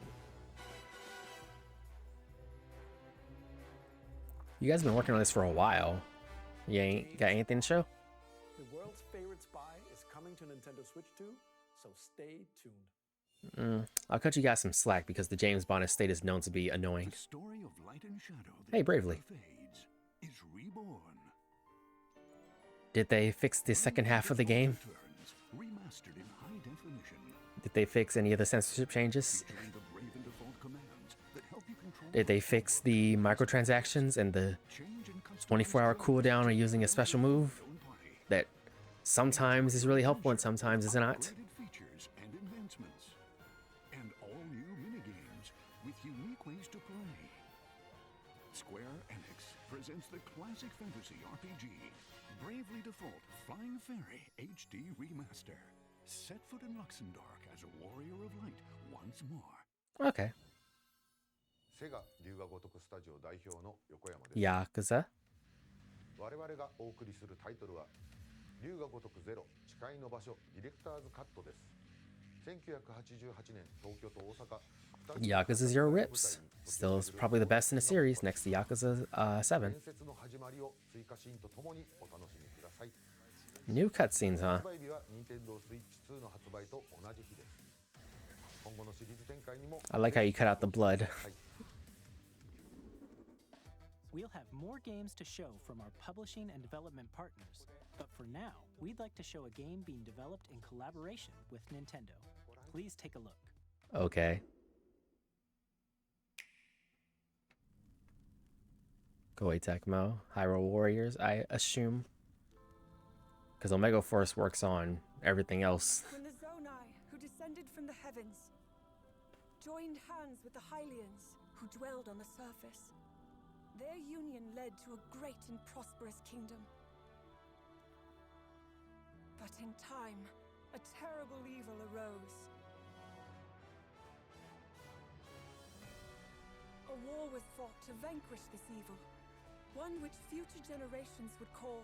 You guys have been working on this for a while. You ain't got anything to show? The world's favorite spy is coming to Nintendo Switch 2, so stay tuned. I'll cut you guys some slack because the James Bond estate is known to be annoying. The story of light and shadow that Hey, Bravely. fades is reborn. Did they fix the second half of the game? Remastered in high definition. Did they fix any of the censorship changes? Featuring the Raven default commands that help you control Did they fix the microtransactions and the 24-hour cooldown on using a special move that sometimes is really helpful and sometimes is not? features and advancements. And all new minigames with unique ways to play. Square Enix presents the classic fantasy RPG, Bravely Default Flying Fairy HD Remaster. Set foot in Luxembourg as a warrior of light once more. Okay. Yakuza? 我々がお送りするタイトルは龍が如くゼロ誓いの場所ディレクターズカットです。1988年東京と大阪 Yakuza 0 rips. Still is probably the best in the series next to Yakuza 7. 伝説の始まりを追加シーンとともにお楽しみください。 New cutscenes, huh? 発売日は Nintendo Switch 2の発売と同じ日です。今後のシリーズ展開にも I like how you cut out the blood. We'll have more games to show from our publishing and development partners, but for now, we'd like to show a game being developed in collaboration with Nintendo. Please take a look. Okay. Koei Tecmo, Hyrule Warriors, I assume. Because Omega Force works on everything else. When the Zonai, who descended from the heavens, joined hands with the Hylians, who dwelled on the surface, their union led to a great and prosperous kingdom. But in time, a terrible evil arose. A war was fought to vanquish this evil, one which future generations would call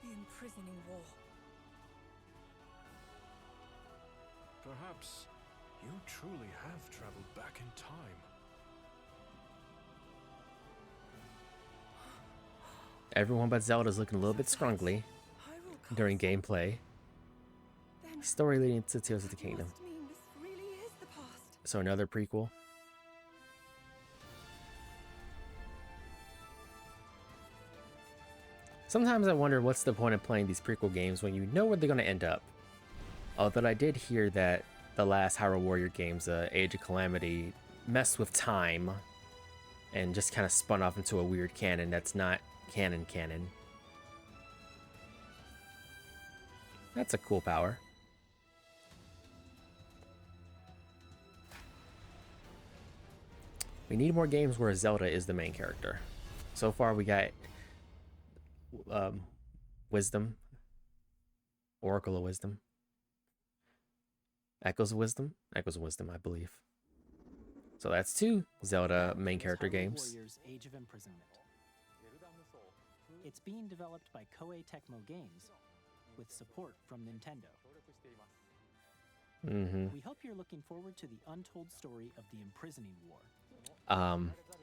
the Imprisoning War. Perhaps you truly have traveled back in time. Everyone but Zelda's looking a little bit scrungly during gameplay. Story leading to Tears of the Kingdom. So another prequel. Sometimes I wonder what's the point of playing these prequel games when you know where they're going to end up. Although I did hear that the last Hyrule Warrior games, Age of Calamity, messed with time and just kind of spun off into a weird canon that's not canon. That's a cool power. We need more games where Zelda is the main character. So far we got Wisdom, Oracle of Wisdom, Echoes of Wisdom, I believe. So that's 2 Zelda main character games. Warriors Age of Imprisonment. It's being developed by Koei Tecmo Games with support from Nintendo. We hope you're looking forward to the untold story of the imprisoning war.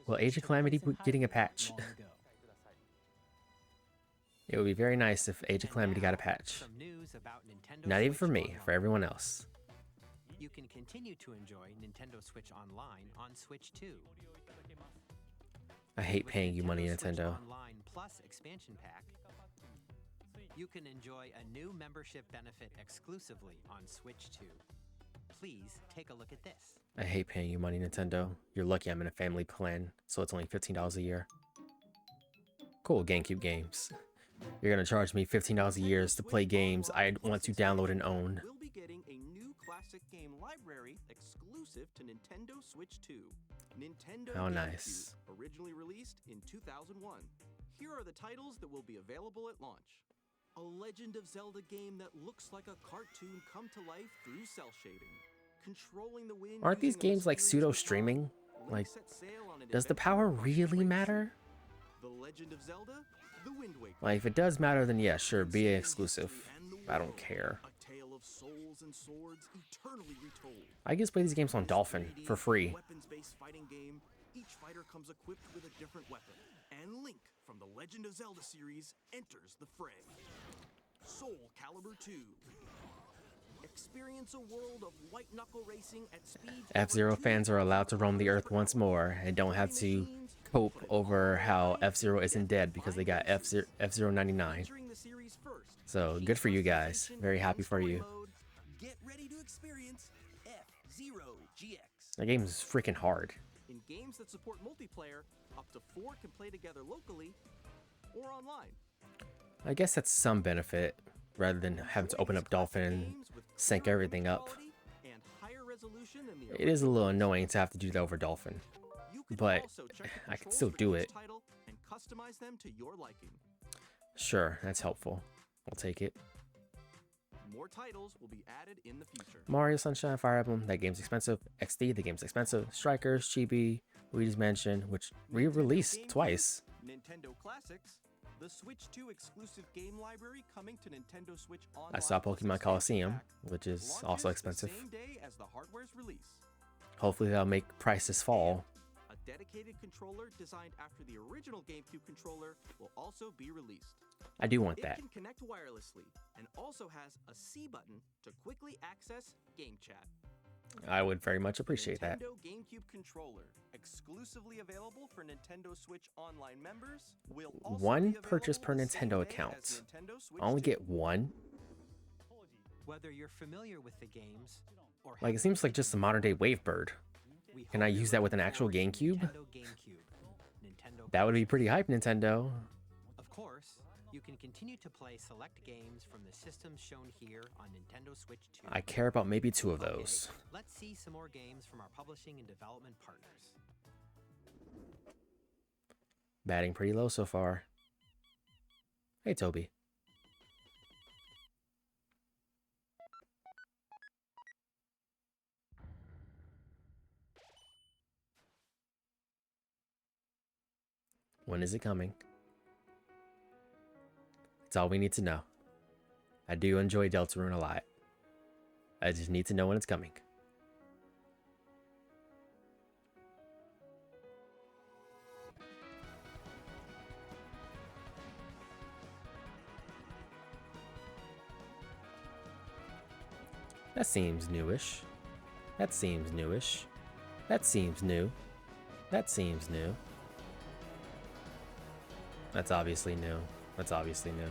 Well, Age of Calamity getting a patch. It would be very nice if Age of Calamity got a patch. Not even for me, for everyone else. You can continue to enjoy Nintendo Switch Online on Switch 2. I hate paying you money, Nintendo. Online Plus expansion pack. You can enjoy a new membership benefit exclusively on Switch 2. Please take a look at this. I hate paying you money, Nintendo. You're lucky I'm in a family plan, so it's only $15 a year. Cool, GameCube games. You're gonna charge me $15 a year to play games I want to download and own. We'll be getting a new classic game library exclusive to Nintendo Switch 2. Nintendo How GameCube, nice. originally released in 2001. Here are the titles that will be available at launch. A Legend of Zelda game that looks like a cartoon come to life through cell shading. Controlling the wind. Aren't these games like pseudo streaming? Like, does the power really matter? The Legend of Zelda, The Wind Waker. Like, if it does matter, then yeah, sure, be exclusive. I don't care. A tale of souls and swords eternally retold. I just play these games on Dolphin for free. Weapons-based fighting game. Each fighter comes equipped with a different weapon. And Link from the Legend of Zelda series enters the fray. Soul Calibur 2. Experience a world of white knuckle racing at speeds. F-Zero fans are allowed to roam the earth once more and don't have to cope over how F-Zero isn't dead because they got F-Zero 99. So good for you guys. Very happy for you. Get ready to experience F-Zero GX. That game is freaking hard. In games that support multiplayer, up to 4 can play together locally or online. I guess that's some benefit rather than having to open up Dolphin and sync everything up. It is a little annoying to have to do that over Dolphin, but I can still do it. And customize them to your liking. Sure, that's helpful. I'll take it. More titles will be added in the future. Mario Sunshine, Fire Emblem, that game's expensive. XD, the game's expensive. Strikers, Chibi, Luigi's Mansion, which re-released twice. Nintendo Classics, the Switch 2 exclusive game library coming to Nintendo Switch Online. I saw Pokemon Coliseum, which is also expensive. The same day as the hardware's release. Hopefully that'll make prices fall. A dedicated controller designed after the original GameCube controller will also be released. I do want that. It can connect wirelessly and also has a C button to quickly access game chat. I would very much appreciate that. Nintendo GameCube controller, exclusively available for Nintendo Switch Online members, will also One be purchase per available the same Nintendo day account. as Nintendo Switch I only 2. get one. Whether you're familiar with the games or Like, it seems like just a modern day Wavebird. Can I use that with an actual GameCube? That would be pretty hype, Nintendo. Of course, you can continue to play select games from the systems shown here on Nintendo Switch 2. I care about maybe 2 of those. Let's see some more games from our publishing and development partners. Batting pretty low so far. Hey, Toby. When is it coming? That's all we need to know. I do enjoy Deltarune a lot. I just need to know when it's coming. That seems newish. That seems newish. That seems new. That seems new. That's obviously new. That's obviously new.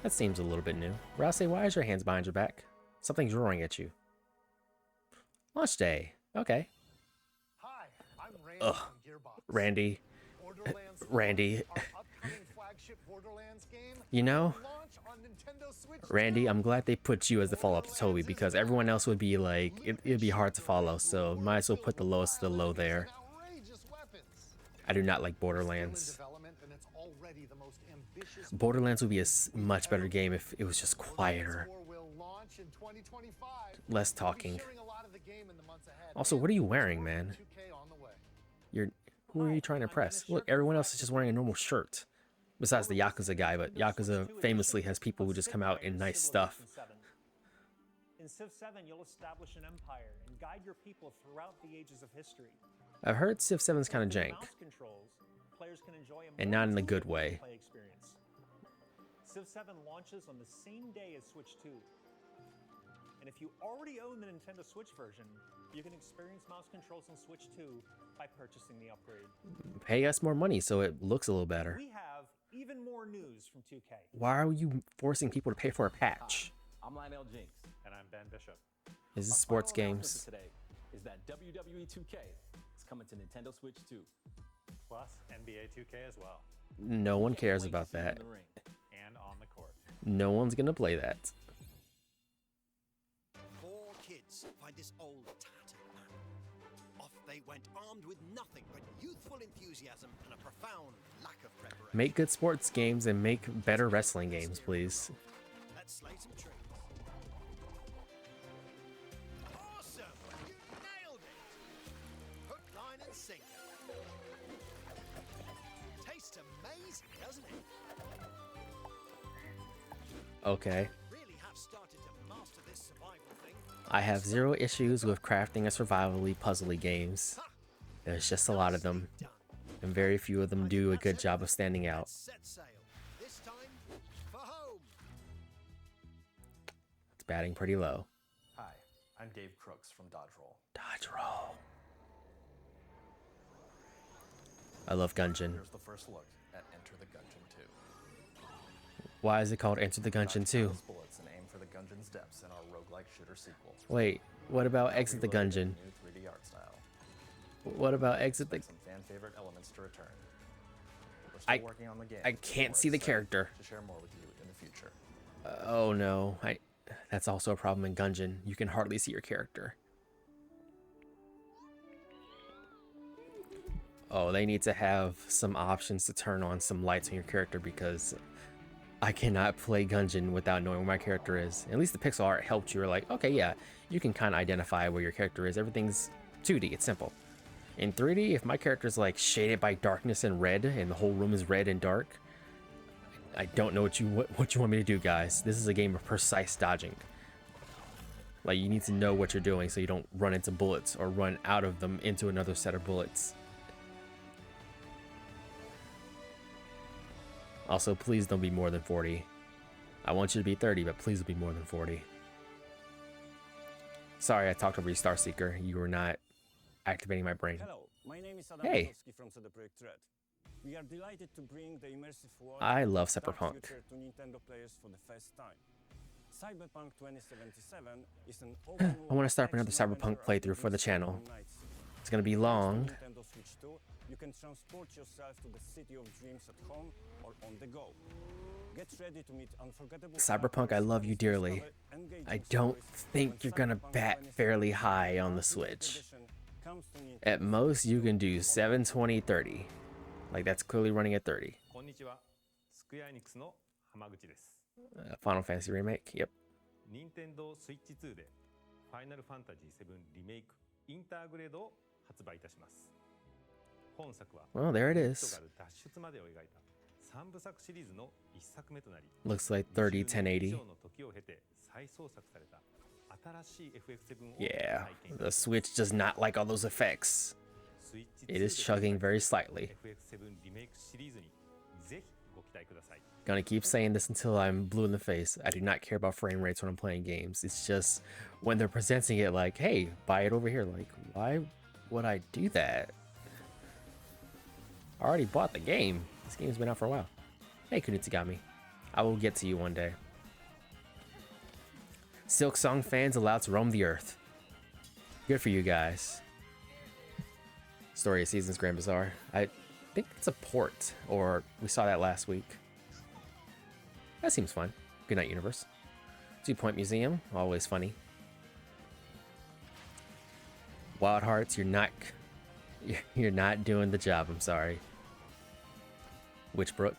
That seems a little bit new. Rouse, why is your hands behind your back? Something's roaring at you. Launch day. Okay. Hi, I'm Randy Ugh. from Gearbox. Randy. Borderlands Randy. our upcoming flagship Borderlands game, You know, will launch on Nintendo Switch Randy, I'm glad they put you as the follow-up to Toby because everyone else would be like, it'd be hard to follow, so might as well put the lowest of the low there. I do not like Borderlands. Borderlands would be a much better game if it was just quieter. Less talking. Also, what are you wearing, man? Who are you trying to impress? Look, everyone else is just wearing a normal shirt. Besides the Yakuza guy, but Yakuza famously has people who just come out in nice stuff. In Civ 7, you'll establish an empire and guide your people throughout the ages of history. I've heard Civ 7's kind of jank, Mouse controls, players can enjoy a and not in a good way. play experience. Civ 7 launches on the same day as Switch 2. And if you already own the Nintendo Switch version, you can experience mouse controls on Switch 2 by purchasing the upgrade. Pay us more money so it looks a little better. We have even more news from 2K. Why are you forcing people to pay for a patch? I'm Lionel Jinx. And I'm Ben Bishop. Is this sports games? Today is that WWE 2K is coming to Nintendo Switch 2. Plus NBA 2K as well. No one cares about that. And on the court. No one's gonna play that. Four kids find this old tattered man. Off they went, armed with nothing but youthful enthusiasm and a profound lack of preparation. Make good sports games and make better wrestling games, please. Let's slay some trees. Awesome! You nailed it! Hook, line, and sinker. Tastes amazing, doesn't it? Okay. Really have started to master this survival thing. I have zero issues with crafting a survivally puzzly games. There's just a lot of them, and very few of them do a good job of standing out. Set sail. This time for home. It's batting pretty low. Hi, I'm Dave Crooks from Dodge Roll. Dodge Roll. I love Gungeon. Here's the first look at Enter the Gungeon 2. Why is it called Enter the Gungeon 2? Bullets and aim for the Gungeon's depths in our roguelike shooter sequel. Wait, what about Exit the Gungeon? New 3D art style. What about Exit the... Some fan favorite elements to return. We're still working on the game. I can't see the character. To share more with you in the future. Oh no, that's also a problem in Gungeon. You can hardly see your character. Oh, they need to have some options to turn on some lights on your character because I cannot play Gungeon without knowing where my character is. At least the pixel art helped you. You're like, okay, yeah, you can kind of identify where your character is. Everything's 2D, it's simple. In 3D, if my character's like shaded by darkness and red and the whole room is red and dark, I don't know what you want me to do, guys. This is a game of precise dodging. Like, you need to know what you're doing so you don't run into bullets or run out of them into another set of bullets. Also, please don't be more than 40. I want you to be 30, but please be more than 40. Sorry, I talked over you, Starseeker. You were not activating my brain. Hello, my name is Adam Hey. from CD Projekt Red. We are delighted to bring the immersive world I love of Dark Cyberpunk. Future to Nintendo players for the first time. Cyberpunk 2077 is an open I want to start another Cyberpunk playthrough for the channel. It's gonna be long. Nintendo Switch 2, you can transport yourself to the city of dreams at home or on the go. Get ready to meet unforgettable Cyberpunk, I love you dearly. I don't think you're gonna bat fairly high on the Switch. At most, you can do 720, 30. Like, that's clearly running at 30. こんにちは。スクエアエニックスの浜口です。 Final Fantasy Remake, yep. 任天堂スイッチ2でファイナルファンタジー7リメイクインターグレードを発売いたします。本作は Well, there it is. ヒットがある脱出までを描いた Looks like 30 1080. Yeah, the Switch does not like all those effects. It is chugging very slightly. Gonna keep saying this until I'm blue in the face. I do not care about frame rates when I'm playing games. It's just when they're presenting it like, hey, buy it over here. Like, why would I do that? I already bought the game. This game's been out for a while. Hey, Kunitsugami. I will get to you one day. Silk Song fans allowed to roam the earth. Good for you guys. Story of Seasons Grand Bazaar. I think it's a port, or we saw that last week. That seems fun. Good night, universe. 2 Point Museum, always funny. Wild Hearts, you're not doing the job, I'm sorry. Witchbrook,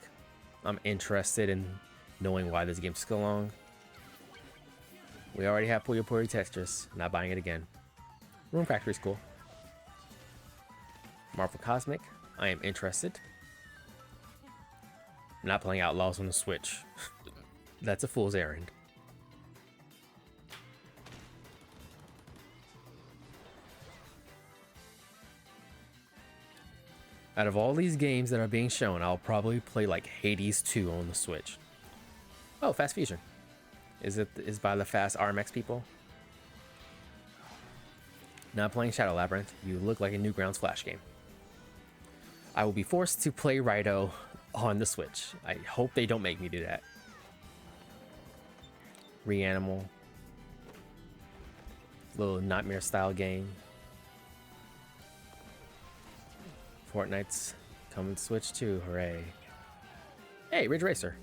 I'm interested in knowing why this game's so long. We already have Puyo Puyo Tetris, not buying it again. Room Factory's cool. Marvel Cosmic, I am interested. I'm not playing Outlaws on the Switch. That's a fool's errand. Out of all these games that are being shown, I'll probably play like Hades 2 on the Switch. Oh, Fast Fusion. Is by the Fast RMX people? Not playing Shadow Labyrinth. You look like a Newgrounds Flash game. I will be forced to play Raito on the Switch. I hope they don't make me do that. Reanimal. Little Nightmare style game. Fortnite's coming to Switch too, hooray. Hey, Ridge Racer.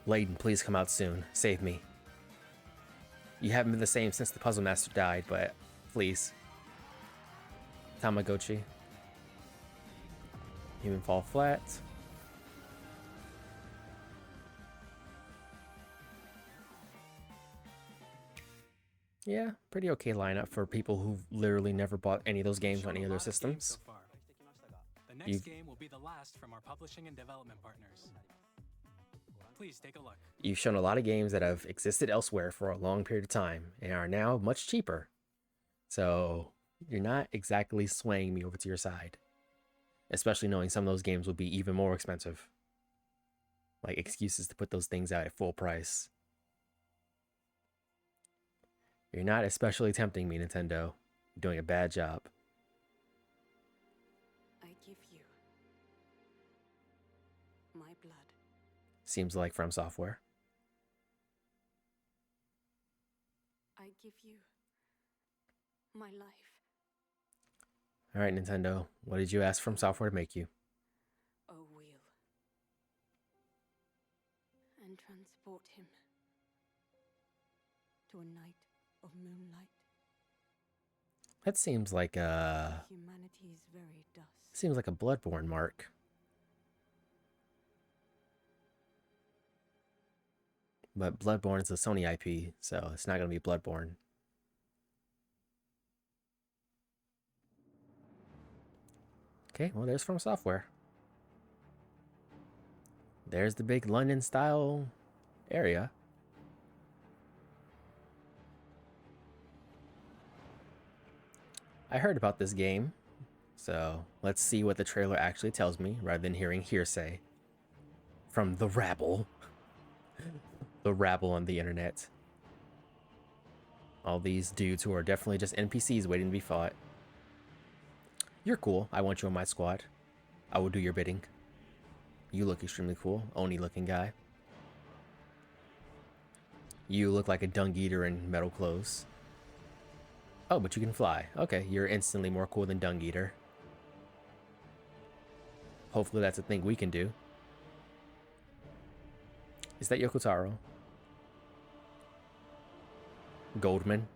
Layden, please come out soon. Save me. You haven't been the same since the Puzzle Master died, but please. Tamagotchi. Human Fall Flat. Yeah, pretty okay lineup for people who've literally never bought any of those games on any of their systems. The next game will be the last from our publishing and development partners. Please take a look. You've shown a lot of games that have existed elsewhere for a long period of time and are now much cheaper. So you're not exactly swaying me over to your side. Especially knowing some of those games will be even more expensive. Like excuses to put those things out at full price. You're not especially tempting me, Nintendo. You're doing a bad job. I give you my blood. Seems like From Software. I give you my life. Alright, Nintendo. What did you ask From Software to make you? O wheel. And transport him to a night of moonlight. That seems like Humanity's very dust. seems like a Bloodborne mark. But Bloodborne is a Sony IP, so it's not going to be Bloodborne. Okay, well, there's From Software. There's the big London-style area. I heard about this game, so let's see what the trailer actually tells me, rather than hearing hearsay from the rabble. The rabble on the internet. All these dudes who are definitely just NPCs waiting to be fought. You're cool. I want you on my squad. I will do your bidding. You look extremely cool. Oni looking guy. You look like a dung eater in metal clothes. Oh, but you can fly. Okay, you're instantly more cool than Dung Eater. Hopefully that's a thing we can do. Is that Yoko Taro? Goldman?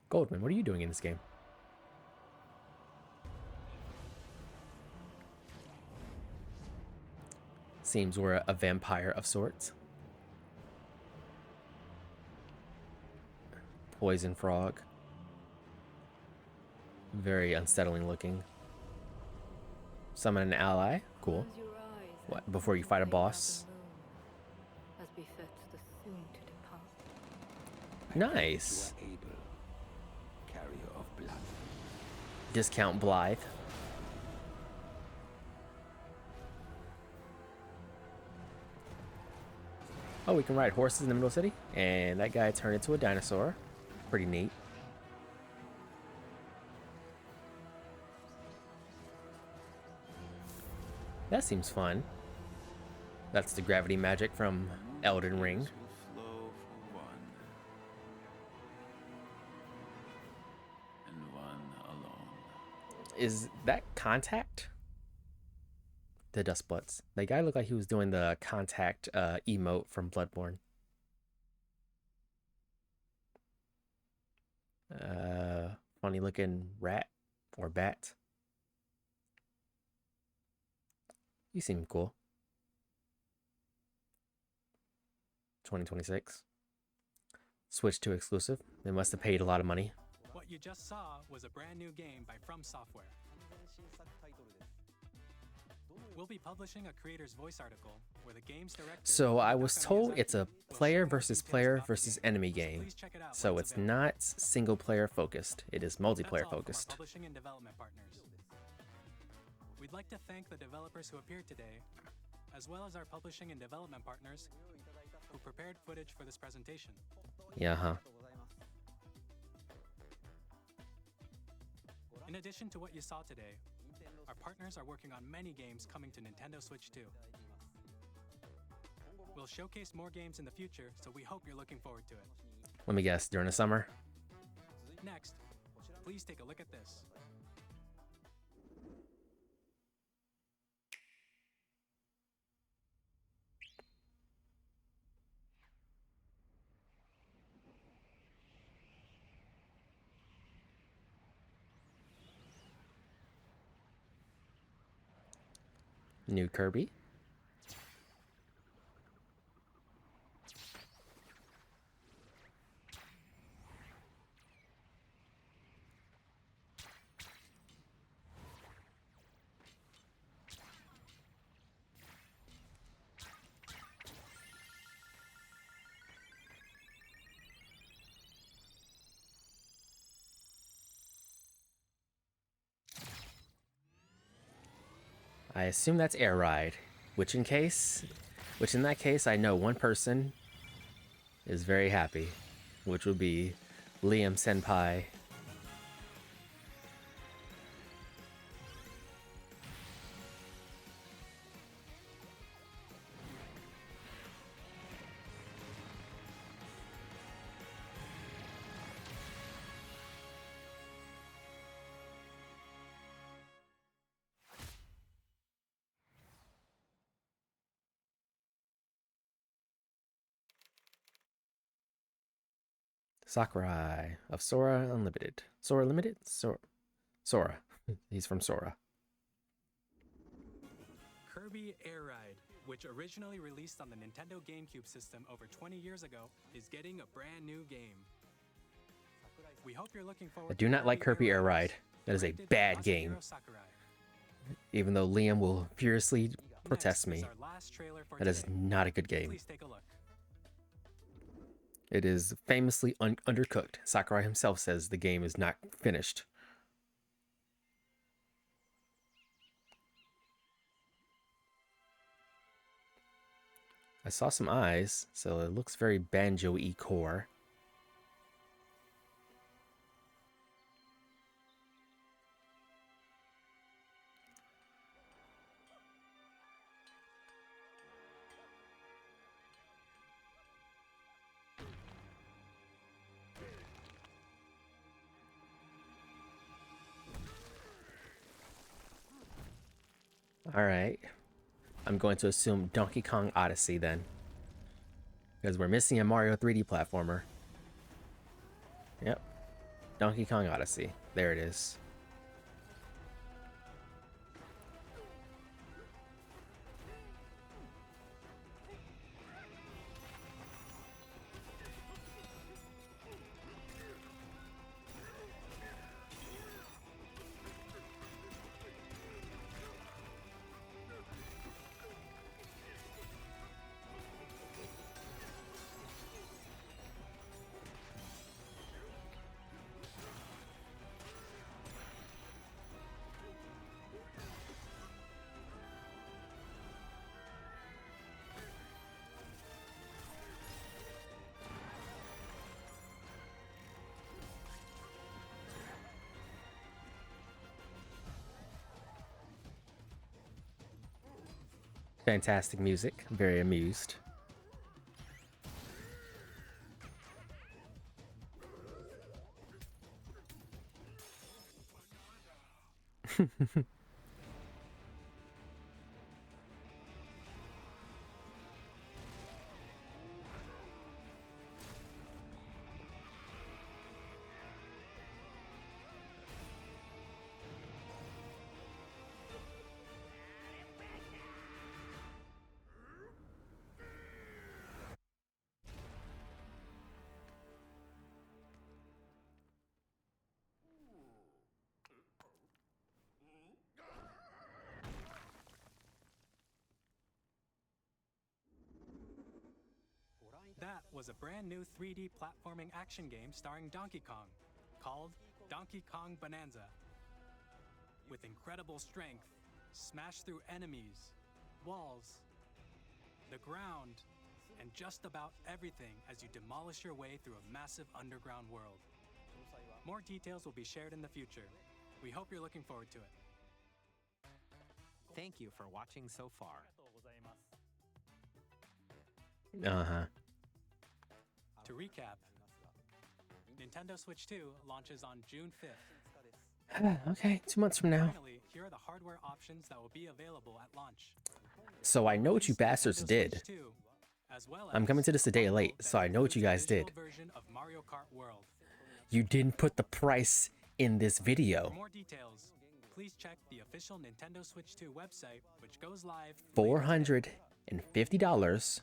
Goldman, what are you doing in this game? Seems we're a vampire of sorts. Poison Frog. Very unsettling looking. Summon an ally. Cool. What, before you fight a boss? As befits the soon to depart. Nice. Discount Blythe. Oh, we can ride horses in the middle of the city? And that guy turned into a dinosaur. Pretty neat. That seems fun. That's the gravity magic from Elden Ring. Is that Contact? The Dustbloods. The guy looked like he was doing the Contact emote from Bloodborne. Funny looking rat or bat. You seem cool. 2026. Switch 2 exclusive. They must have paid a lot of money. What you just saw was a brand new game by From Software. We'll be publishing a creator's voice article where the game's director... So I was told it's a player versus enemy game. So it's not single player focused. It is multiplayer focused. Publishing and development partners. We'd like to thank the developers who appeared today, as well as our publishing and development partners who prepared footage for this presentation. Yeah, huh. In addition to what you saw today, our partners are working on many games coming to Nintendo Switch 2. We'll showcase more games in the future, so we hope you're looking forward to it. Let me guess, during the summer? Next, please take a look at this. New Kirby. I assume that's Air Ride, which in that case, I know one person is very happy, which would be Liam Senpai. Sakurai of Sora Unlimited. Sora Limited? Sora. He's from Sora. Kirby Air Ride, which originally released on the Nintendo GameCube system over 20 years ago, is getting a brand new game. We hope you're looking forward I do not like Kirby Air Ride. That is a bad game. Even though Liam will furiously protest me. That is not a good game. Please take a look. It is famously undercooked. Sakurai himself says the game is not finished. I saw some eyes, so it looks very Banjo-y core. Alright. I'm going to assume Donkey Kong Odyssey then. Because we're missing a Mario 3D platformer. Yep. Donkey Kong Odyssey. There it is. Fantastic music. I'm very amused. That was a brand new 3D platforming action game starring Donkey Kong, called Donkey Kong Bonanza. With incredible strength, smash through enemies, walls, the ground, and just about everything as you demolish your way through a massive underground world. More details will be shared in the future. We hope you're looking forward to it. Thank you for watching so far. Uh-huh. To recap, Nintendo Switch 2 launches on June 5th. Okay, 2 months from now. Finally, here are the hardware options that will be available at launch. So I know what you bastards did. I'm coming to this a day late, so I know what you guys did. You didn't put the price in this video. For more details, please check the official Nintendo Switch 2 website, which goes live $450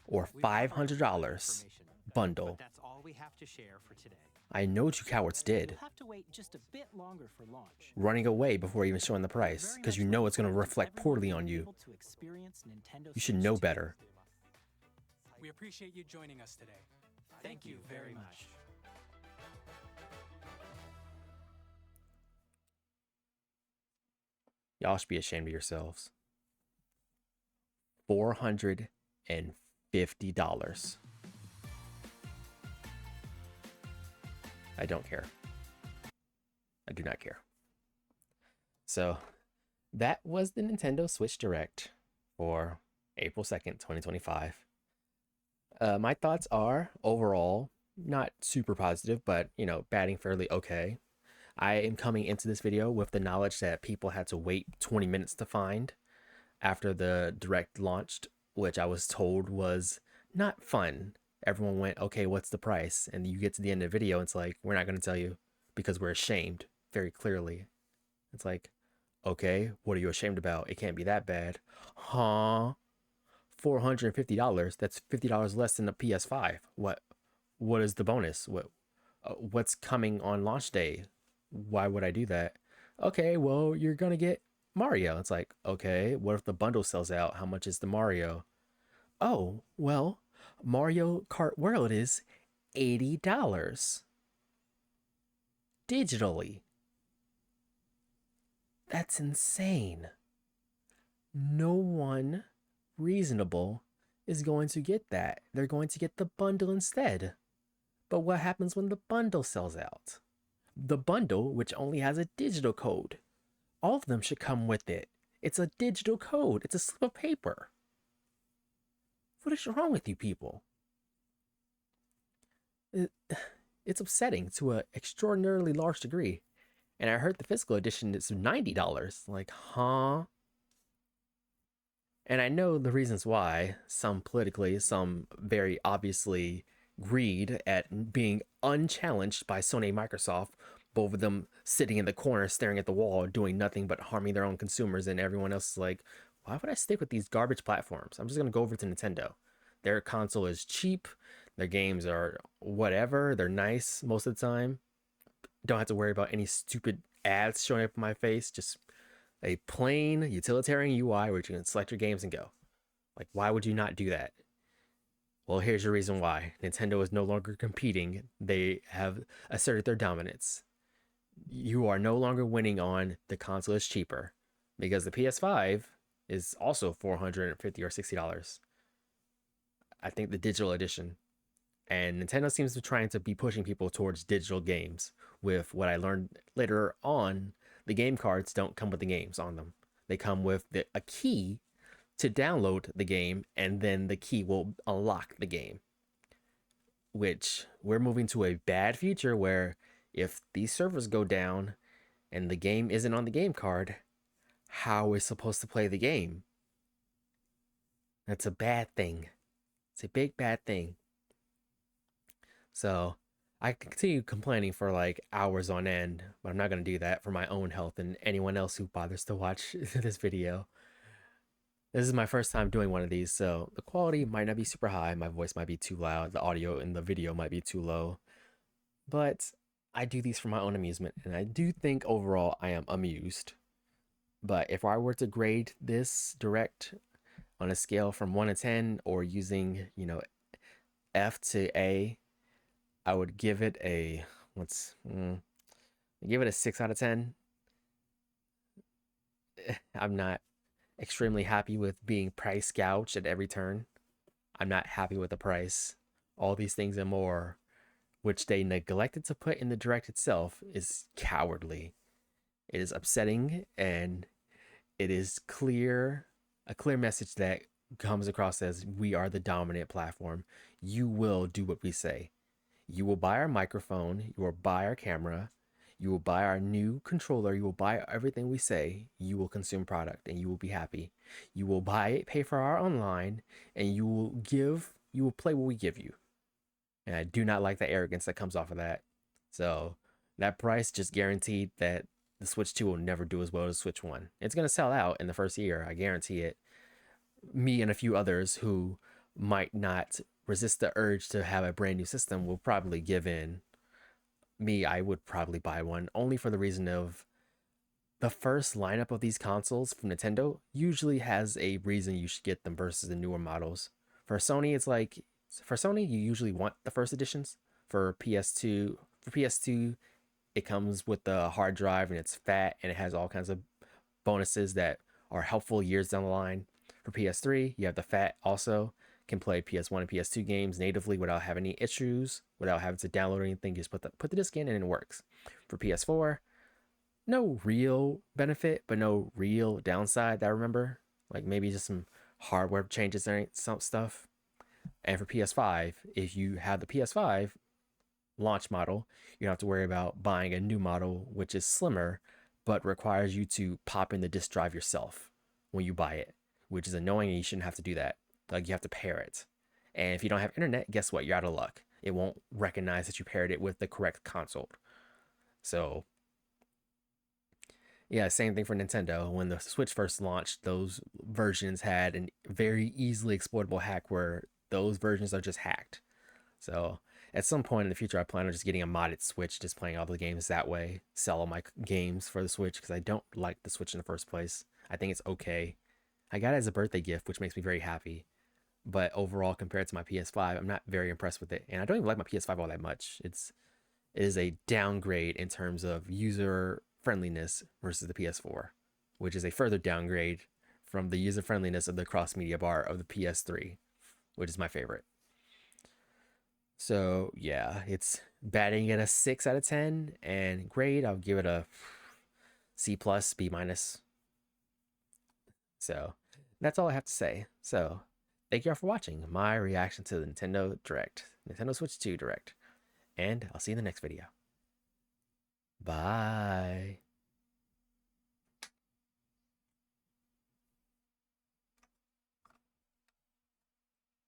or $500 bundle. That's all we have to share for today. I know what you cowards did. You'll have to wait just a bit longer for launch. Running away before even showing the price, because you know it's going to reflect poorly on you. You should know better. We appreciate you joining us today. Thank you very much. Y'all should be ashamed of yourselves. $450. I don't care. I do not care. So that was the Nintendo Switch Direct for April 2nd, 2025. My thoughts are overall not super positive, but you know, batting fairly okay. I am coming into this video with the knowledge that people had to wait 20 minutes to find after the Direct launched, which I was told was not fun. Everyone went, okay, what's the price? And you get to the end of the video, it's like, we're not going to tell you because we're ashamed very clearly. It's like, okay, what are you ashamed about? It can't be that bad. Huh? $450. That's $50 less than the PS5. What is the bonus? What's coming on launch day? Why would I do that? Okay, well, you're going to get Mario. It's like, okay, what if the bundle sells out? How much is the Mario? Oh, well, Mario Kart World is $80 digitally. That's insane. No one reasonable is going to get that. They're going to get the bundle instead. But what happens when the bundle sells out? The bundle, which only has a digital code, all of them should come with it. It's a digital code. It's a slip of paper. What is wrong with you people? It's upsetting to an extraordinarily large degree. And I heard the physical edition is $90. Like, huh? And I know the reasons why. Some politically, some very obviously greed at being unchallenged by Sony and Microsoft, both of them sitting in the corner staring at the wall, doing nothing but harming their own consumers, and everyone else is like, why would I stick with these garbage platforms? I'm just going to go over to Nintendo. Their console is cheap. Their games are whatever. They're nice most of the time. Don't have to worry about any stupid ads showing up in my face. Just a plain utilitarian UI where you can select your games and go. Like, why would you not do that? Well, here's your reason why. Nintendo is no longer competing. They have asserted their dominance. You are no longer winning on the console is cheaper, because the PS5 is also $450 or $60. I think the digital edition. And Nintendo seems to be trying to be pushing people towards digital games. With what I learned later on, the game cards don't come with the games on them. They come with a key to download the game, and then the key will unlock the game. Which we're moving to a bad future where if these servers go down and the game isn't on the game card, how is supposed to play the game? That's a bad thing. It's a big bad thing. So I can continue complaining for like hours on end, but I'm not going to do that for my own health and anyone else who bothers to watch this video. This is my first time doing one of these, so the quality might not be super high. My voice might be too loud. The audio in the video might be too low. But I do these for my own amusement, and I do think overall I am amused. But if I were to grade this direct on a scale from 1 to 10, or using, you know, F to A, I would give it a, give it a 6 out of 10. I'm not extremely happy with being price gouged at every turn. I'm not happy with the price. All these things and more, which they neglected to put in the direct itself, is cowardly. It is upsetting, and it is a clear message that comes across as we are the dominant platform. You will do what we say. You will buy our microphone, you will buy our camera, you will buy our new controller, you will buy everything we say. You will consume product and you will be happy. You will buy it, pay for our online, and you will play what we give you. And I do not like the arrogance that comes off of that. So that price just guaranteed that the Switch 2 will never do as well as Switch 1. It's going to sell out in the first year, I guarantee it. Me and a few others who might not resist the urge to have a brand new system will probably give in. Me, I would probably buy one, only for the reason of the first lineup of these consoles from Nintendo usually has a reason you should get them versus the newer models. For Sony, it's like, for Sony, you usually want the first editions. For PS2, it comes with the hard drive and it's fat and it has all kinds of bonuses that are helpful years down the line. For PS3, you have the fat also. Can play PS1 and PS2 games natively without having any issues, without having to download anything. Just put the disc in and it works. For PS4, no real benefit, but no real downside that I remember. Like maybe just some hardware changes and some stuff. And for PS5, if you have the PS5 launch model, you don't have to worry about buying a new model, which is slimmer, but requires you to pop in the disk drive yourself when you buy it, which is annoying and you shouldn't have to do that. Like you have to pair it. And if you don't have internet, guess what? You're out of luck. It won't recognize that you paired it with the correct console. So yeah, same thing for Nintendo. When the Switch first launched, those versions had a very easily exploitable hack where those versions are just hacked. So at some point in the future, I plan on just getting a modded Switch, just playing all the games that way, sell all my games for the Switch, because I don't like the Switch in the first place. I think it's okay. I got it as a birthday gift, which makes me very happy. But overall, compared to my PS5, I'm not very impressed with it. And I don't even like my PS5 all that much. It is a downgrade in terms of user friendliness versus the PS4, which is a further downgrade from the user friendliness of the cross media bar of the PS3, which is my favorite. So yeah, it's batting at a 6 out of 10, and grade, I'll give it a C+, B-. So that's all I have to say. So thank you all for watching my reaction to the Nintendo Direct, Nintendo Switch 2 Direct, and I'll see you in the next video. Bye.